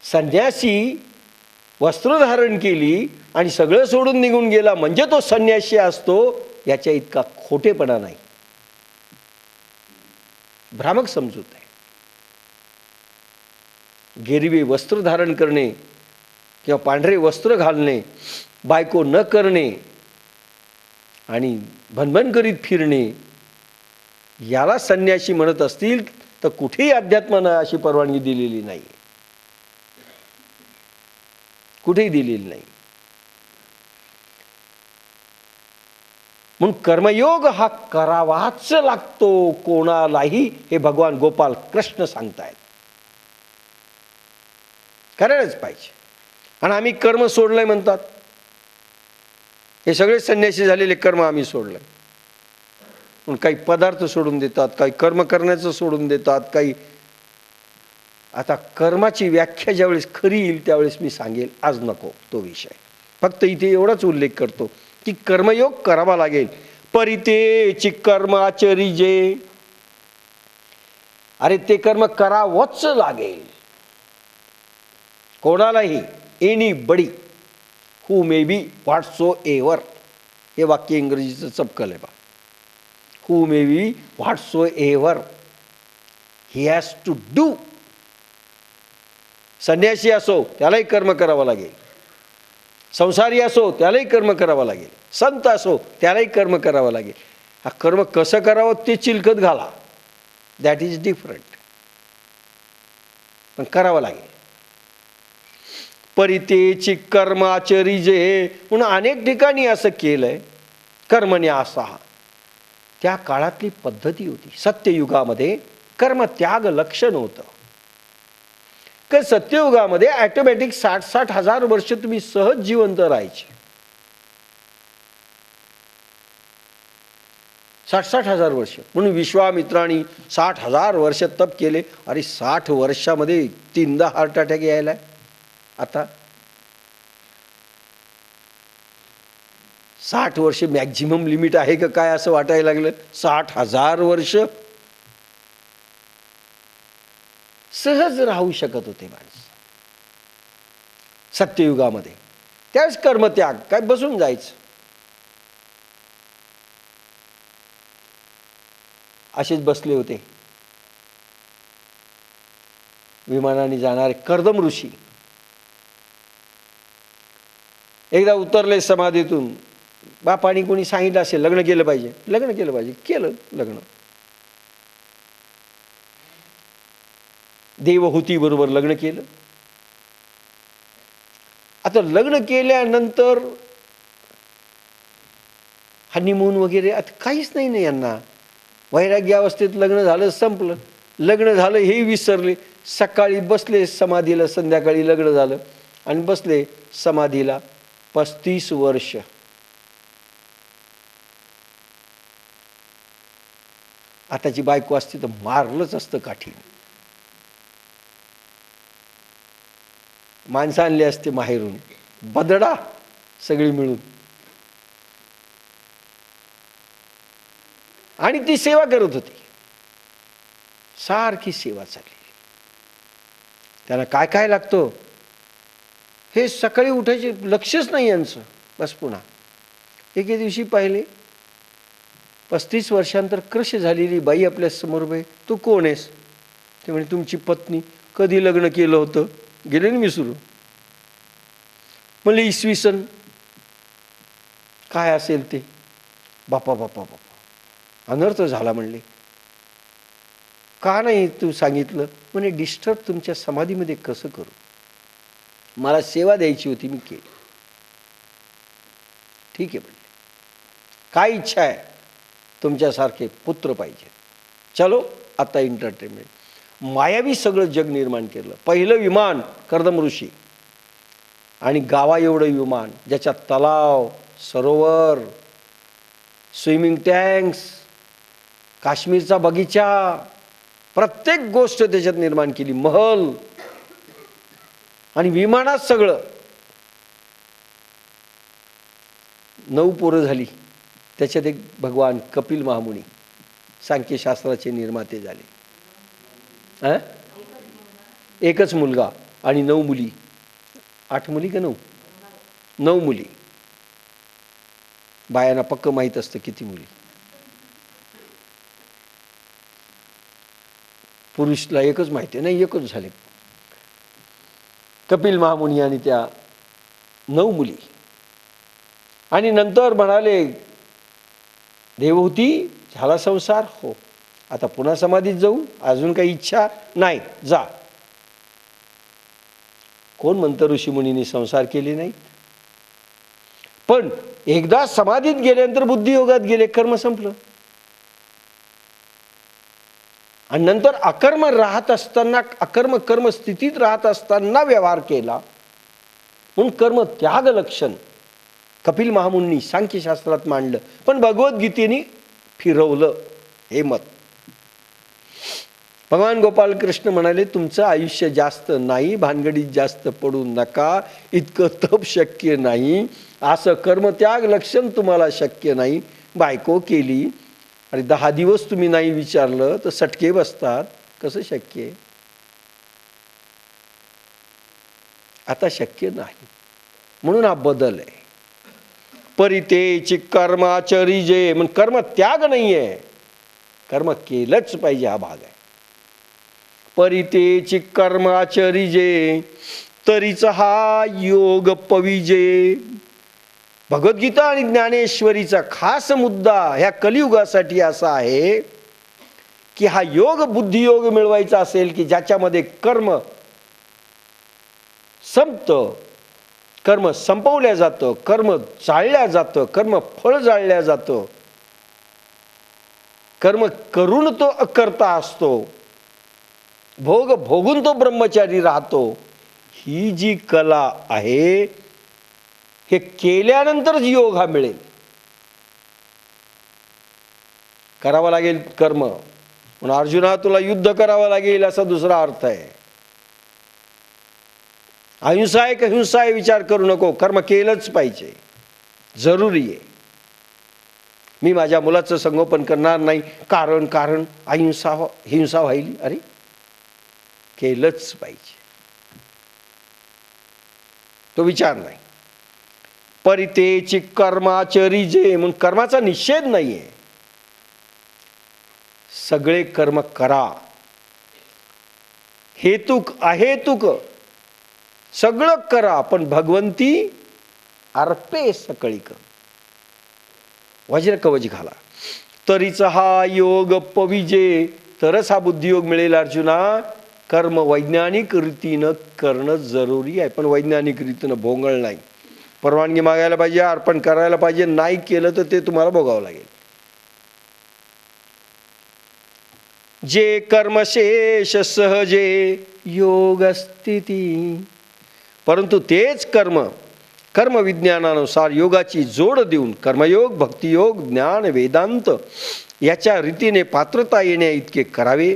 A: संन्यासी वस्त्र धारण केली आणि सगळं सोडून निघून गेला म्हणजे तो संन्यासी असतो, याच्या इतका खोटेपणा नाही. भ्रामक समजूत आहे. गेरवे वस्त्र धारण करणे किंवा पांढरे वस्त्र घालणे, बायको न करणे आणि भनभन करीत फिरणे, याला संन्यासी म्हणत असतील तर कुठेही अध्यात्मानं अशी परवानगी दिलेली नाही. कुठेही दिलेली नाही. म्हणून कर्मयोग हा करावाच लागतो कोणालाही, हे भगवान गोपाल कृष्ण सांगतायत. करायलाच पाहिजे. आणि आम्ही कर्म सोडलंय म्हणतात. हे सगळे संन्यासी झालेले कर्म आम्ही सोडलंय. पण काही पदार्थ सोडून देतात, काही कर्म करण्याचं सोडून देतात, काही. आता कर्माची व्याख्या ज्यावेळेस खरी येईल त्यावेळेस मी सांगेल, आज नको तो विषय. फक्त इथे एवढाच उल्लेख करतो की कर्मयोग करावा लागेल. परितेची कर्म आचरिजे. अरे ते कर्म करावंच लागेल. कोणालाही, anybody who may be whatsoever. हे वाक्य इंग्रजीचं चपकल आहे बा. Who may be whatsoever he has to do. संन्यासी असो त्यालाही कर्म करावं लागेल, संसारी असो त्यालाही कर्म करावं लागेल, संत असो त्यालाही कर्म करावं लागेल. हा कर्म कसं करावं ते चिलखत घाला, दॅट इज डिफरंट, पण करावं लागेल. परितेची कर्म आचरिजे म्हणून अनेक ठिकाणी असं केलंय. कर्मन्यासा त्या काळातली पद्धती होती. सत्ययुगामध्ये कर्मत्याग लक्षण होतं. सत्ययुगामध्ये ऑटोमॅटिक 60-60 हजार वर्ष तुम्ही सहज जिवंत राहायचे. 60-60 हजार वर्ष. म्हणून विश्वामित्रांनी 60,000 वर्ष तप केले. अरे 60 वर्षामध्ये 3दा हार्ट अटॅक यायलाय. आता 60 वर्ष मॅक्झिमम लिमिट आहे का काय असं वाटायला लागलं. 60,000 वर्ष. सहज राहू शकत होते माणसं सत्ययुगामध्ये. त्यावेळेस कर्मत्याग, काय बसून जायचं. असेच बसले होते विमानाने जाणारे कर्दम ऋषी. एकदा उतरले समाधीतून, बापाने कोणी सांगितलं असेल लग्न केलं पाहिजे, लग्न केलं पाहिजे, केलं लग्न. देवहूती बरोबर लग्न केलं. आता लग्न केल्यानंतर हनीमून वगैरे आता काहीच नाही ना यांना. वैराग्यावस्थेत लग्न झालं, संपलं. लग्न झालं हे विसरले. सकाळी बसले समाधीला, संध्याकाळी लग्न झालं आणि बसले समाधीला 35 वर्ष. आताची बायको असती तर मारलंच असतं काठी. माणसं आणली असते माहेरून, बदडा सगळी मिळून, आणि ती सेवा करत होती. सारखी सेवा चालली. त्यांना काय काय लागतं हे सकाळी उठायचे लक्षच नाही यांचं. बस पुन्हा एके दिवशी पाहिले 35 वर्षांतर क्रश झालेली बाई आपल्या समोर उभी. तू कोण आहेस? ते म्हणे तुमची पत्नी. कधी लग्न केलं होतं? गेले ना विसरू. म्हणले इसवी सन काय असेल ते. बापा बापा बापा, अनर्थ झाला म्हणले. का नाही तू सांगितलं? म्हणे डिस्टर्ब तुमच्या समाधीमध्ये कसं करू, मला सेवा द्यायची होती, मी केली. ठीक आहे म्हणले, काय इच्छा आहे? तुमच्यासारखे पुत्र पाहिजे. चलो आता एंटरटेनमेंट. मायावी सगळं जग निर्माण केलं. पहिलं विमान कर्दम ऋषी, आणि गावा एवढं विमान ज्याच्यात तलाव, सरोवर, स्विमिंग टँक्स, काश्मीरचा बगीचा, प्रत्येक गोष्ट त्याच्यात निर्माण केली. महल आणि विमानात सगळं. 9 पोरं झाली. त्याच्यात एक भगवान कपिल महामुनी सांख्यशास्त्राचे निर्माते झाले. एकच मुलगा आणि 9 मुली. 8 मुली का 9? 9 मुली. बायांना पक्क माहीत असतं किती मुली. पुरुषला एकच माहिती आहे. नाही, एकच झाले. कपिल महामुनी आणि त्या 9 मुली. आणि नंतर म्हणाले देवहूती झाला संसार? हो. आता पुन्हा समाधीत जाऊ? अजून काही इच्छा नाही, जा. कोण म्हणतं ऋषीमुनींनी संसार केले नाही? पण एकदा समाधीत गेल्यानंतर बुद्धियोगात गेले, कर्म संपलं. आणि नंतर अकर्म राहत असताना, अकर्म कर्म स्थितीत राहत असताना व्यवहार केला म्हणून कर्म त्याग लक्षण कपिल महामुनी सांख्यशास्त्रात मांडलं. पण भगवद्गीतेने फिरवलं हे मत. भगवान गोपाल कृष्ण म्हणाले तुमचं आयुष्य जास्त नाही, भानगडीत जास्त पडू नका, इतकं तप शक्य नाही, असं कर्मत्याग लक्षण तुम्हाला शक्य नाही. बायको केली आणि 10 दिवस तुम्ही नाही विचारलं तर सटके बसतात, कसं शक्य आहे? आता शक्य नाही. म्हणून हा बदल आहे. परितेची कर्माचरिजे, म्हणजे कर्म त्याग नाहीये, कर्म केलंच पाहिजे हा भाग आहे. परितेची कर्माचरिजे तरीच हा योग पविजे. भगवद्गीता आणि ज्ञानेश्वरीचा खास मुद्दा ह्या कलियुगासाठी असा आहे की हा योग बुद्धियोग मिळवायचा असेल की ज्याच्यामध्ये कर्म संपतं, कर्म संपवल्या जातं, कर्म जाळल्या जातं, कर्म फळ जाळल्या जातं, कर्म करून तो अकर्ता असतो, भोग भोगून तो ब्रह्मचारी राहतो. ही जी कला आहे हे केल्यानंतरच योग हा मिळेल. करावं लागेल कर्म. म्हणून अर्जुना तुला युद्ध करावं लागेल असा दुसरा अर्थ आहे. अहिंसा आहे का हिंसा आहे विचार करू नको, कर्म केलंच पाहिजे, जरुरी आहे. मी माझ्या मुलाचं संगोपन करणार नाही कारण हिंसा व्हायली. अरे केलंच पाहिजे. तो विचार नाही. परितेची कर्माचरिजे म्हणून कर्माचा निषेध नाहीये. सगळे कर्म करा, हेतुक अहेतुक सगळं करा, पण भगवंती अर्पे सकळी कर. वज्र कवच घाला. तरीच हा योग पविजे, तरच हा बुद्धियोग मिळेल अर्जुना. कर्म वैज्ञानिक रीतीनं करणं जरुरी आहे, पण वैज्ञानिक रीतीनं भोंगळ नाही. परवानगी मागायला पाहिजे, अर्पण करायला पाहिजे. नाही केलं तर ते तुम्हाला भोगावं लागेल. जे कर्मशेष सहजे योग स्थिती, परंतु तेच कर्म विज्ञानानुसार योगाची जोड देऊन कर्मयोग, भक्तियोग, ज्ञान, वेदांत याच्या रीतीने पात्रता येण्या इतके करावे,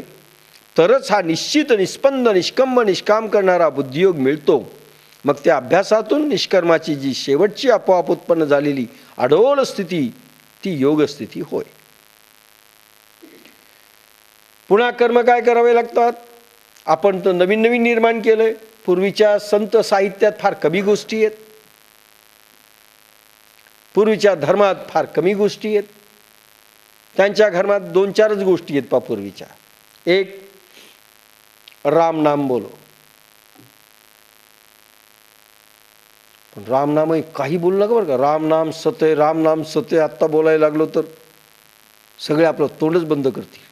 A: तरच हा निश्चित निस्पंद निष्कंब निष्काम करणारा बुद्धियोग मिळतो. मग त्या अभ्यासातून निष्कर्माची जी शेवटची आपोआप उत्पन्न झालेली अडोल स्थिती ती योग स्थिती होय. पुन्हा कर्म काय करावे लागतात? आपण तर नवीन नवीन निर्माण केलंय. पूर्वीच्या संत साहित्यात फार कमी गोष्टी आहेत. पूर्वीच्या धर्मात फार कमी गोष्टी आहेत. त्यांच्या धर्मात 2-4च गोष्टी आहेत पूर्वीच्या. एक, राम नाम बोलो. पण राम नाम काही बोलू नका बरं का. राम नाम सत्य, राम नाम सत्य आत्ता बोलायला लागलो तर सगळे आपलं तोंडच बंद करतील.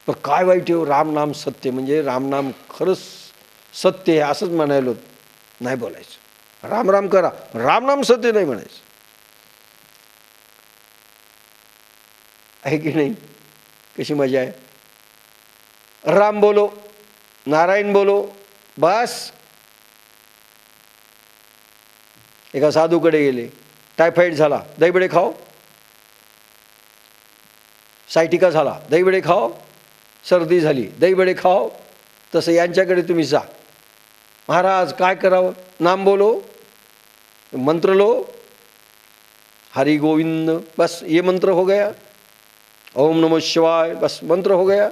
A: पण काय वाईट आहे राम नाम सत्य, म्हणजे राम नाम खरंच सत्य आहे असंच म्हणायलो नाही बोलायचं. राम राम करा, राम नाम सत्य नाही म्हणायचं. आहे की नाही? कशी मजा आहे. राम बोलो, नारायण बोलो, बस. एका साधूकडे गेले, टायफॉइड झाला, दहीबडे खाओ. सायटिका झाला, दहीबडे खाओ. सर्दी झाली, दहीबडे खाओ. तसं यांच्याकडे तुम्ही जा. महाराज काय करावं? नाम बोलो, मंत्र लो, हरि गोविंद, बस ये मंत्र हो गया. ओम नमः शिवाय, बस मंत्र हो गया.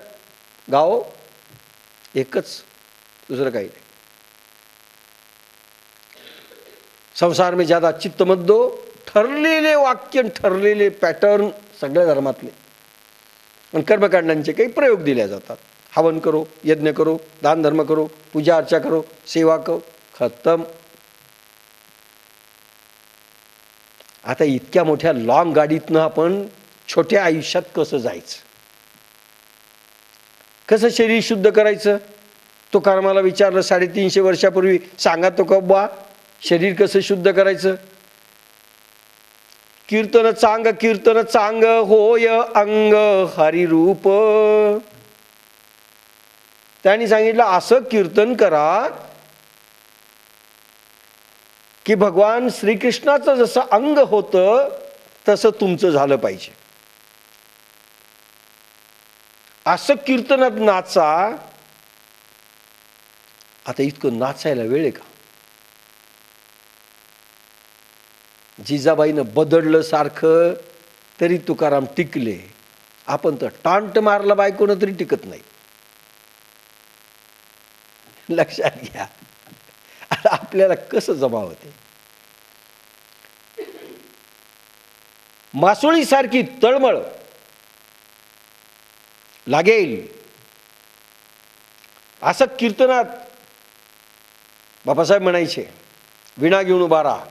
A: गाओ. एकच, दुसरं काही नाही. संसार में ज्यादा चित्त मत दो. ठरलेले वाक्य, ठरलेले पॅटर्न सगळ्या धर्मातले. आणि कर्मकांडांचे काही प्रयोग दिले जातात. हवन करो, यज्ञ करो, दान धर्म करो, पूजा अर्चा करो, सेवा करो, खतम. आता इतक्या मोठ्या लॉंग गाडीतनं आपण छोट्या आयुष्यात कसं जायचं? कसं शरीर शुद्ध करायचं? तो कर्माला विचारलं 350 वर्षापूर्वी. सांगा तो का बा शरीर कसं शुद्ध करायचं? कीर्तन चांग होय अंग हरिरूप. त्यांनी सांगितलं असं कीर्तन करा की भगवान श्रीकृष्णाचं जसं अंग होतं तसं तुमचं झालं पाहिजे. असं कीर्तनात नाचा. आता इतकं नाचायला वेळ आहे का? जिजाबाईनं बदडलं सारखं तरी तुकाराम टिकले. आपण तर टांट मारला बायकोनं तरी टिकत नाही. लक्षात घ्या. आता आपल्याला कसं जमावं ते? मासोळी सारखी तळमळ लागेल असं कीर्तनात बाबासाहेब म्हणायचे, विणा घेऊन उभा राहा.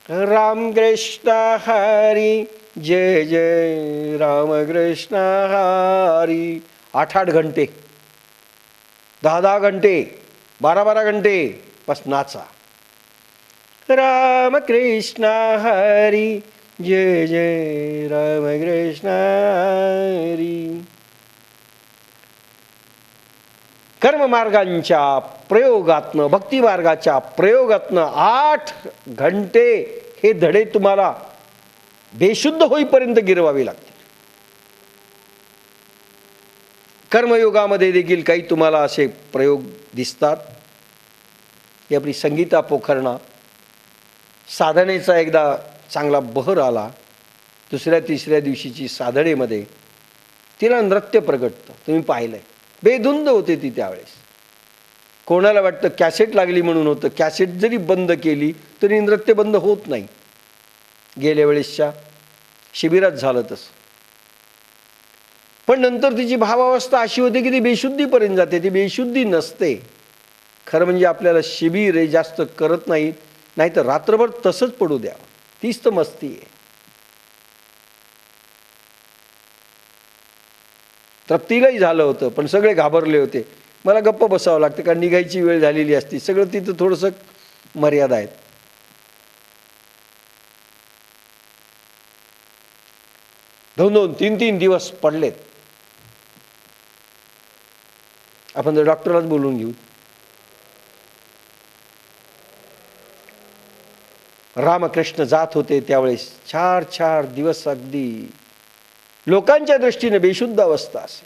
A: राम कृष्ण हरी जय जय राम कृष्ण हरी. 8-8 घंटे, 10-10 घंटे, 12-12 घंटे बस नाचा. राम कृष्ण हरी जय जय राम कृष्ण हरी. कर्ममार्गांच्या प्रयोगातनं, भक्ती मार्गाच्या प्रयोगातनं 8 घंटे हे धडे तुम्हाला बेशुद्ध होईपर्यंत गिरवावे लागतील. कर्मयोगामध्ये देखील काही तुम्हाला असे प्रयोग दिसतात. ही आपली संगीता पोखरणा साधनेचा एकदा चांगला बहर आला. 2ऱ्या-3ऱ्या दिवशीची साधनेमध्ये तिला नृत्य प्रगटतं. तुम्ही पाहिलंय. बेधुंद होते ती त्यावेळेस. कोणाला वाटतं कॅसेट लागली म्हणून होतं. कॅसेट जरी बंद केली तरी नृत्य बंद होत नाही. गेल्या वेळेसच्या शिबिरात झालं तसं. पण नंतर तिची भावावस्था अशी होते की ती बेशुद्धीपर्यंत जाते. ती बेशुद्धी नसते. खरं म्हणजे आपल्याला शिबिर हे जास्त करत नाहीत, नाही तर रात्रभर तसंच पडू द्यावं. तीच तर मस्ती आहे. तृप्तीलाही झालं होतं, पण सगळे घाबरले होते. मला गप्प बसावं लागतं कारण निघायची वेळ झालेली असती. सगळं तिथं थोडंसं मर्यादा आहेत. 2-2, 3-3 दिवस पडलेत. आपण जर डॉक्टरलाच बोलून घेऊ. रामकृष्ण जात होते त्यावेळेस 4-4 दिवस अगदी लोकांच्या दृष्टीने बेशुद्ध अवस्था असे,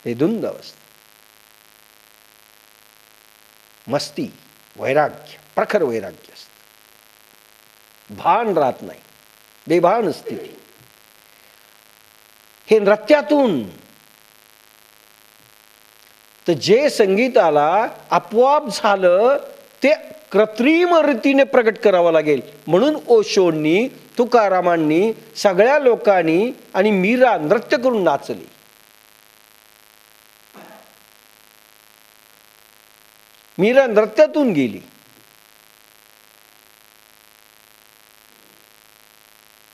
A: बेधुंद अवस्था. मस्ती, वैराग्य, प्रखर वैराग्य असतं. भान राहत नाही, बेभान स्थिती. हे नृत्यातून. तर जे संगीताला आपोआप झालं ते कृत्रिम रीतीने प्रकट करावं लागेल. म्हणून ओशोंनी, तुकारामांनी, सगळ्या लोकांनी आणि मीरा नृत्य करून नाचली. मीरा नृत्यातून गेली.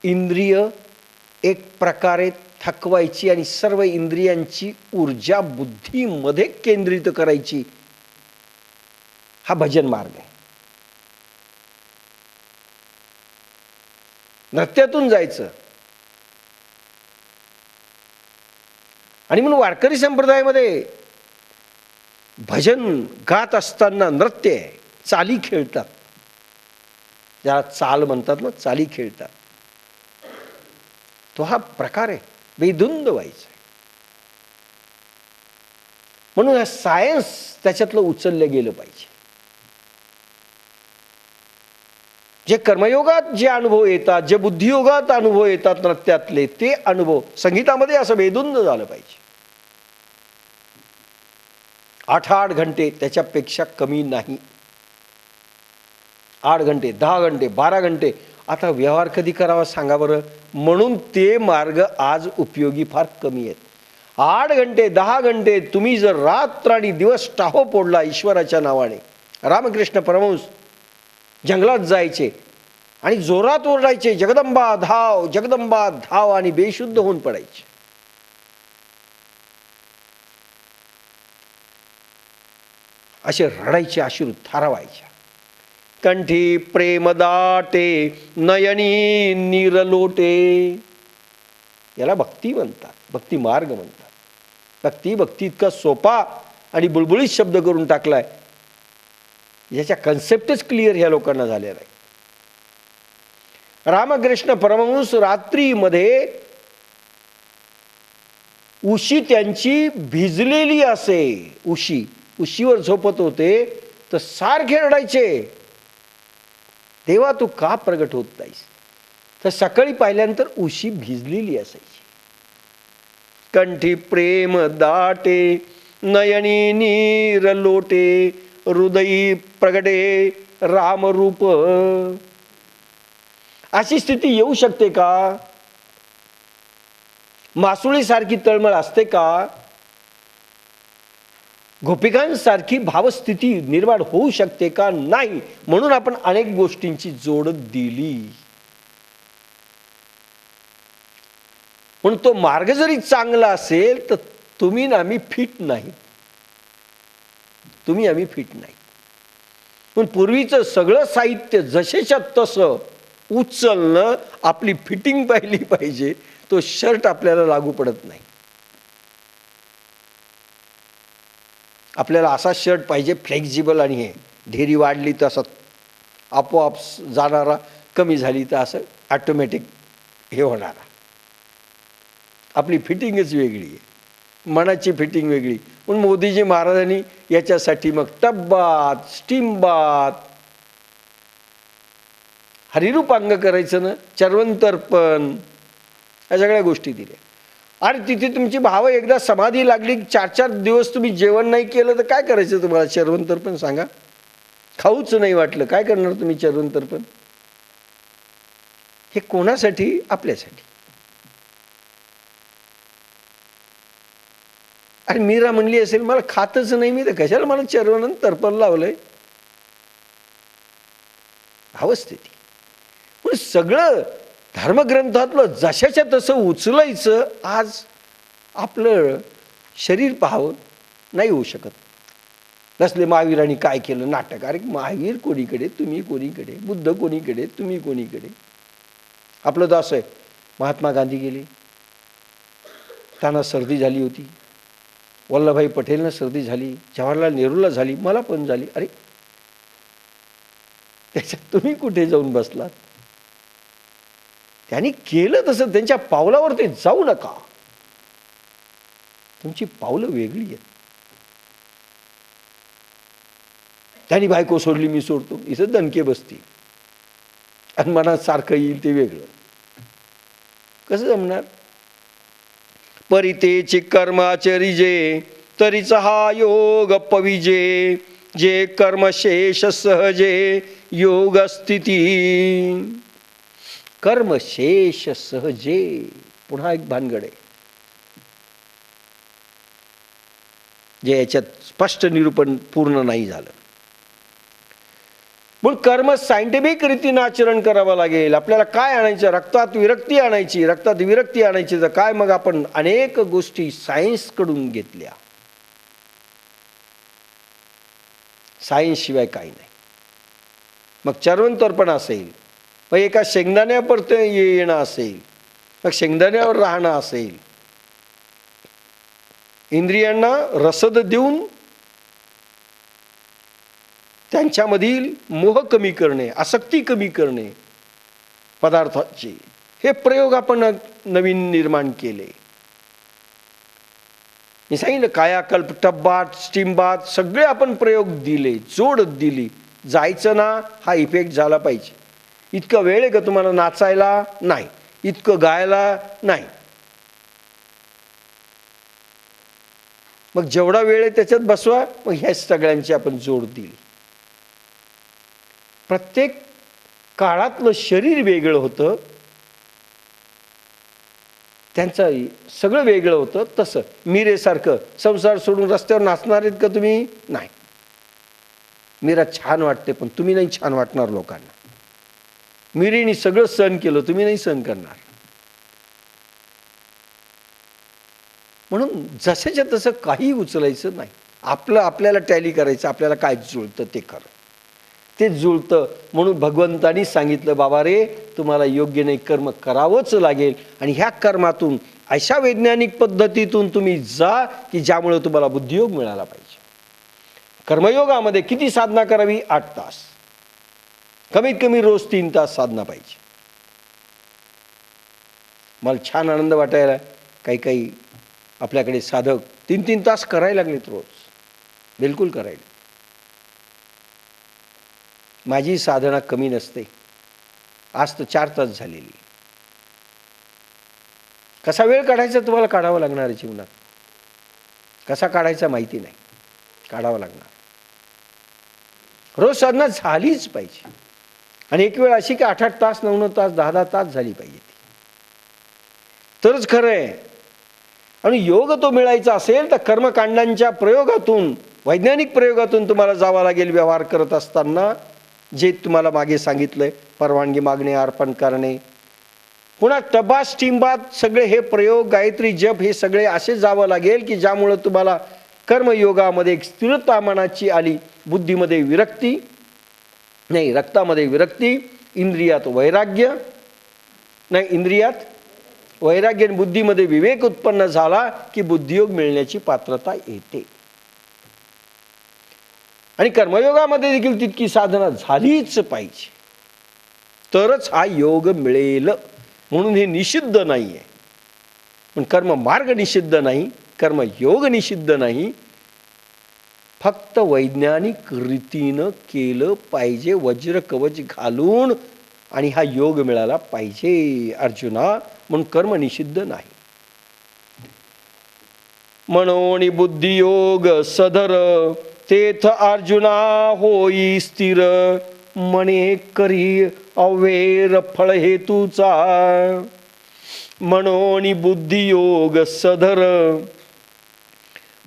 A: इंद्रिय एक प्रकारे थकवायची आणि सर्व इंद्रियांची ऊर्जा बुद्धीमध्ये केंद्रित करायची. हा भजन मार्ग आहे. नृत्यातून जायचं. आणि म्हणून वारकरी संप्रदायामध्ये भजन गात असताना नृत्य आहे. चाली खेळतात, ज्याला चाल म्हणतात ना, चाली खेळतात. तो हा प्रकार आहे. बेधुंद व्हायचं. म्हणून हा सायन्स त्याच्यातलं उचललं गेलं पाहिजे. जे कर्मयोगात जे अनुभव येतात, जे बुद्धियोगात अनुभव येतात नृत्यातले, ते अनुभव संगीतामध्ये असं बेधुंद झालं पाहिजे. 8-8 घंटे, त्याच्यापेक्षा कमी नाही. 8 घंटे, 10 घंटे, 12 घंटे. आता व्यवहार कधी करावा सांगा बरं. म्हणून ते मार्ग आज उपयोगी फार कमी आहेत. 8 घंटे, 10 घंटे तुम्ही जर रात्र आणि दिवस टाहो पोडला ईश्वराच्या नावाने. रामकृष्ण परमहंस जंगलात जायचे आणि जोरात ओरडायचे, जगदंबा धाव, जगदंबा धाव, आणि बेशुद्ध होऊन पडायचे. असे रडायचे, अश्रू थारावायचे. कंठी प्रेम दाटे, नयनी नीरलोटे. याला भक्ती म्हणतात, भक्ती मार्ग म्हणतात. भक्ती इतका सोपा आणि बुळबुळीत शब्द करून टाकलाय. याच्या कन्सेप्टच क्लिअर ह्या लोकांना झालेला आहे. रामकृष्ण परमहंस रात्रीमध्ये उशी त्यांची भिजलेली असे, उशीवर झोपत होते तर सारखे रडायचे, देवा तू का प्रगट होत नाहीस. तर सकाळी पाहिल्यानंतर उशी भिजलेली असायची. कंठी प्रेम दाटे, नयनी नीर लोटे, हृदयी प्रगटे रामरूप. अशी स्थिती येऊ शकते का? मासुळीसारखी तळमळ असते का? गोपिकांसारखी भावस्थिती निर्माण होऊ शकते का? नाही. म्हणून आपण अनेक गोष्टींची जोड दिली. म्हणून तो मार्ग जरी चांगला असेल तर तुम्ही ना आम्ही फिट नाही. तुम्ही आम्ही फिट नाही. पण पूर्वीचं सगळं साहित्य जसेच्या तसं उचलणं, आपली फिटिंग पाहिली पाहिजे. तो शर्ट आपल्याला लागू पडत नाही. आपल्याला असा शर्ट पाहिजे फ्लेक्झिबल, आणि हे ढेरी वाढली तर असं आपोआप जाणारा, कमी झाली तर असं ऑटोमॅटिक हे होणारा. आपली फिटिंगच वेगळी आहे, मनाची फिटिंग वेगळी. पण मोदीजी महाराजांनी याच्यासाठी मग टब्बात, स्टीमबात, हरिरूप अंग करायचं ना, चर्वंतर्पण, या सगळ्या गोष्टी दिल्या. आणि तिथे तुमची भाव एकदा समाधी लागली, 4-4 दिवस तुम्ही जेवण नाही केलं तर काय करायचं तुम्हाला? चर्वंतर पण सांगा. खाऊच नाही वाटलं, काय करणार तुम्ही चर्वंतर पण? हे कोणासाठी? आपल्यासाठी. आणि मीरा म्हणली असेल, मला खातच नाही मी, तर कशाला मला चर्वण तर्पण लावलंय? अवस्थिती. पण सगळं धर्मग्रंथातलं जशाच्या तसं उचलायचं. आज आपलं शरीर पाहावं नाही होऊ शकत. नसले महावीरांनी काय केलं नाटक. अरे महावीर कोणीकडे, तुम्ही कोणीकडे, बुद्ध कोणीकडे, तुम्ही कोणीकडे. आपलं तर असं आहे, महात्मा गांधी गेले, त्यांना सर्दी झाली होती, वल्लभभाई पटेलना सर्दी झाली, जवाहरलाल नेहरूला झाली, मला पण झाली. अरे त्याच्यात तुम्ही कुठे जाऊन बसलात? त्यांनी केलं तसं, त्यांच्या पावलावर ते जाऊ नका. तुमची पावलं वेगळी आहेत. त्यांनी बायको सोडली, मी सोडतो, इथं दणके बसतील आणि मनात सारखं येईल ते वेगळं. कसं जमणार? परितेचे कर्माचरिजे, तरीचा हा योग पविजे, जे कर्मशेष सहजे योग स्थिती. कर्मशेष सहजे, पुन्हा एक भानगड आहे जे याच्यात स्पष्ट निरूपण पूर्ण नाही झालं. पण कर्म सायंटिफिक रीतीनं आचरण करावं लागेल. आपल्याला काय आणायचं? रक्तात विरक्ती आणायची. रक्तात विरक्ती आणायची तर काय? मग आपण अनेक गोष्टी सायन्स कडून घेतल्या. सायन्स शिवाय काही नाही. मग चर्वणतर्पण असेल, मग एका शेंगदाण्यावर येणं असेल, मग शेंगदाण्यावर राहणं असेल, इंद्रियांना रसद देऊन त्यांच्यामधील मोह कमी करणे, आसक्ती कमी करणे पदार्थाची, हे प्रयोग आपण नवीन निर्माण केले. मी सांगितलं कायाकल्प, टब्बात, स्टीमबात सगळे आपण प्रयोग दिले, जोड दिली. जायचं ना, हा इफेक्ट झाला पाहिजे. इतका वेळ आहे का तुम्हाला नाचायला? नाही. इतकं गायला? नाही. मग जेवढा वेळ आहे त्याच्यात बसवा. मग ह्या सगळ्यांची आपण जोड दिली. प्रत्येक काळातलं शरीर वेगळं होतं, त्यांचं सगळं वेगळं होतं. तसं मीरेसारखं संसार सोडून रस्त्यावर नाचणार आहेत का तुम्ही? नाही. मीरा छान वाटते, पण तुम्ही नाही छान वाटणार लोकांना. मीरेने सगळं सहन केलं, तुम्ही नाही सहन करणार. म्हणून जशाच्या तसं काही उचलायचं नाही. आपलं आपल्याला टॅली करायचं, आपल्याला काय जुळतं ते कर. ते जुळतं म्हणून भगवंतानी सांगितलं, बाबा रे, तुम्हाला योग्य नाही कर्म करावंच लागेल. आणि ह्या कर्मातून अशा वैज्ञानिक पद्धतीतून तुम्ही जा की ज्यामुळे तुम्हाला बुद्धियोग मिळाला पाहिजे. कर्मयोगामध्ये किती साधना करावी? 8 तास. कमीत कमी रोज 3 तास साधना पाहिजे. मला छान आनंद वाटायला, काही काही आपल्याकडे साधक 3-3 तास करायला लागलेत रोज. बिलकुल करायला. माझी साधना कमी नसते. आज तर 4 तास झालेली. कसा वेळ काढायचा तुम्हाला काढावा लागणार आहे जीवनात. कसा काढायचा माहिती नाही, काढावा लागणार. रोज साधना झालीच पाहिजे. आणि एक वेळ अशी की 8-8 तास, 9-9 तास, 10-10 तास झाली पाहिजे, तरच खरं आहे. आणि योग तो मिळायचा असेल तर कर्मकांडांच्या प्रयोगातून, वैज्ञानिक प्रयोगातून तुम्हाला जावं लागेल. व्यवहार करत असताना जे तुम्हाला मागे सांगितलंय, परवानगी मागणे, अर्पण करणे, पुन्हा टबा, स्टीमबात, सगळे हे प्रयोग, गायत्री जप, हे सगळे असे जावं लागेल की ज्यामुळं तुम्हाला कर्मयोगामध्ये एक स्थिरता मनाची आली. बुद्धीमध्ये विरक्ती नाही, रक्तामध्ये विरक्ती, इंद्रियात वैराग्य नाही, इंद्रियात वैराग्य आणि बुद्धीमध्ये विवेक उत्पन्न झाला की बुद्धियोग मिळण्याची पात्रता येते. आणि कर्मयोगामध्ये देखील तितकी साधना झालीच पाहिजे, तरच हा योग मिळेल. म्हणून हे निषिद्ध नाही आहे. पण कर्म मार्ग निषिद्ध नाही, कर्मयोग निषिद्ध नाही. फक्त वैज्ञानिक रीतीनं केलं पाहिजे, वज्र कवच घालून, आणि हा योग मिळाला पाहिजे अर्जुना. म्हणून कर्म निषिद्ध नाही. मनोनी बुद्धियोग सधर तेथ अर्जुना होई स्थिर मने करी अवेर फळ हेतूचा मनोनी बुद्धियोग सधर.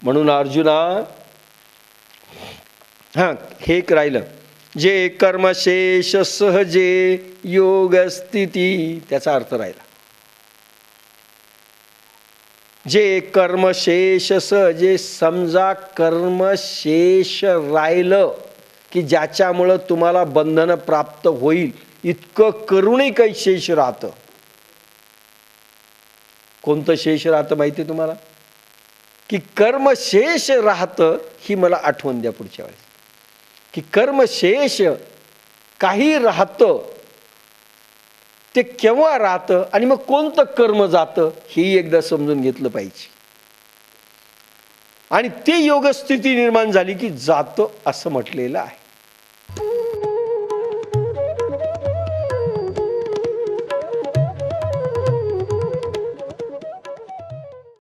A: म्हणून अर्जुना हे एक राहिलं, जे कर्मशेष सहजे योग स्थिती, त्याचा अर्थ राहिला. जे कर्मशेष सहजे, समजा कर्मशेष राहिलं की ज्याच्यामुळं तुम्हाला बंधन प्राप्त होईल इतकं करूनही काही शेष राहतं. कोणतं शेष राहतं माहिती तुम्हाला? की कर्मशेष राहतं. ही मला आठवण द्या पुढच्या वेळेस, की कर्मशेष काही राहतं ते केव्हा राहतं आणि मग कोणतं कर्म जातं हे एकदा समजून घेतलं पाहिजे. आणि ते योगस्थिती निर्माण झाली की जातं असं म्हटलेलं आहे.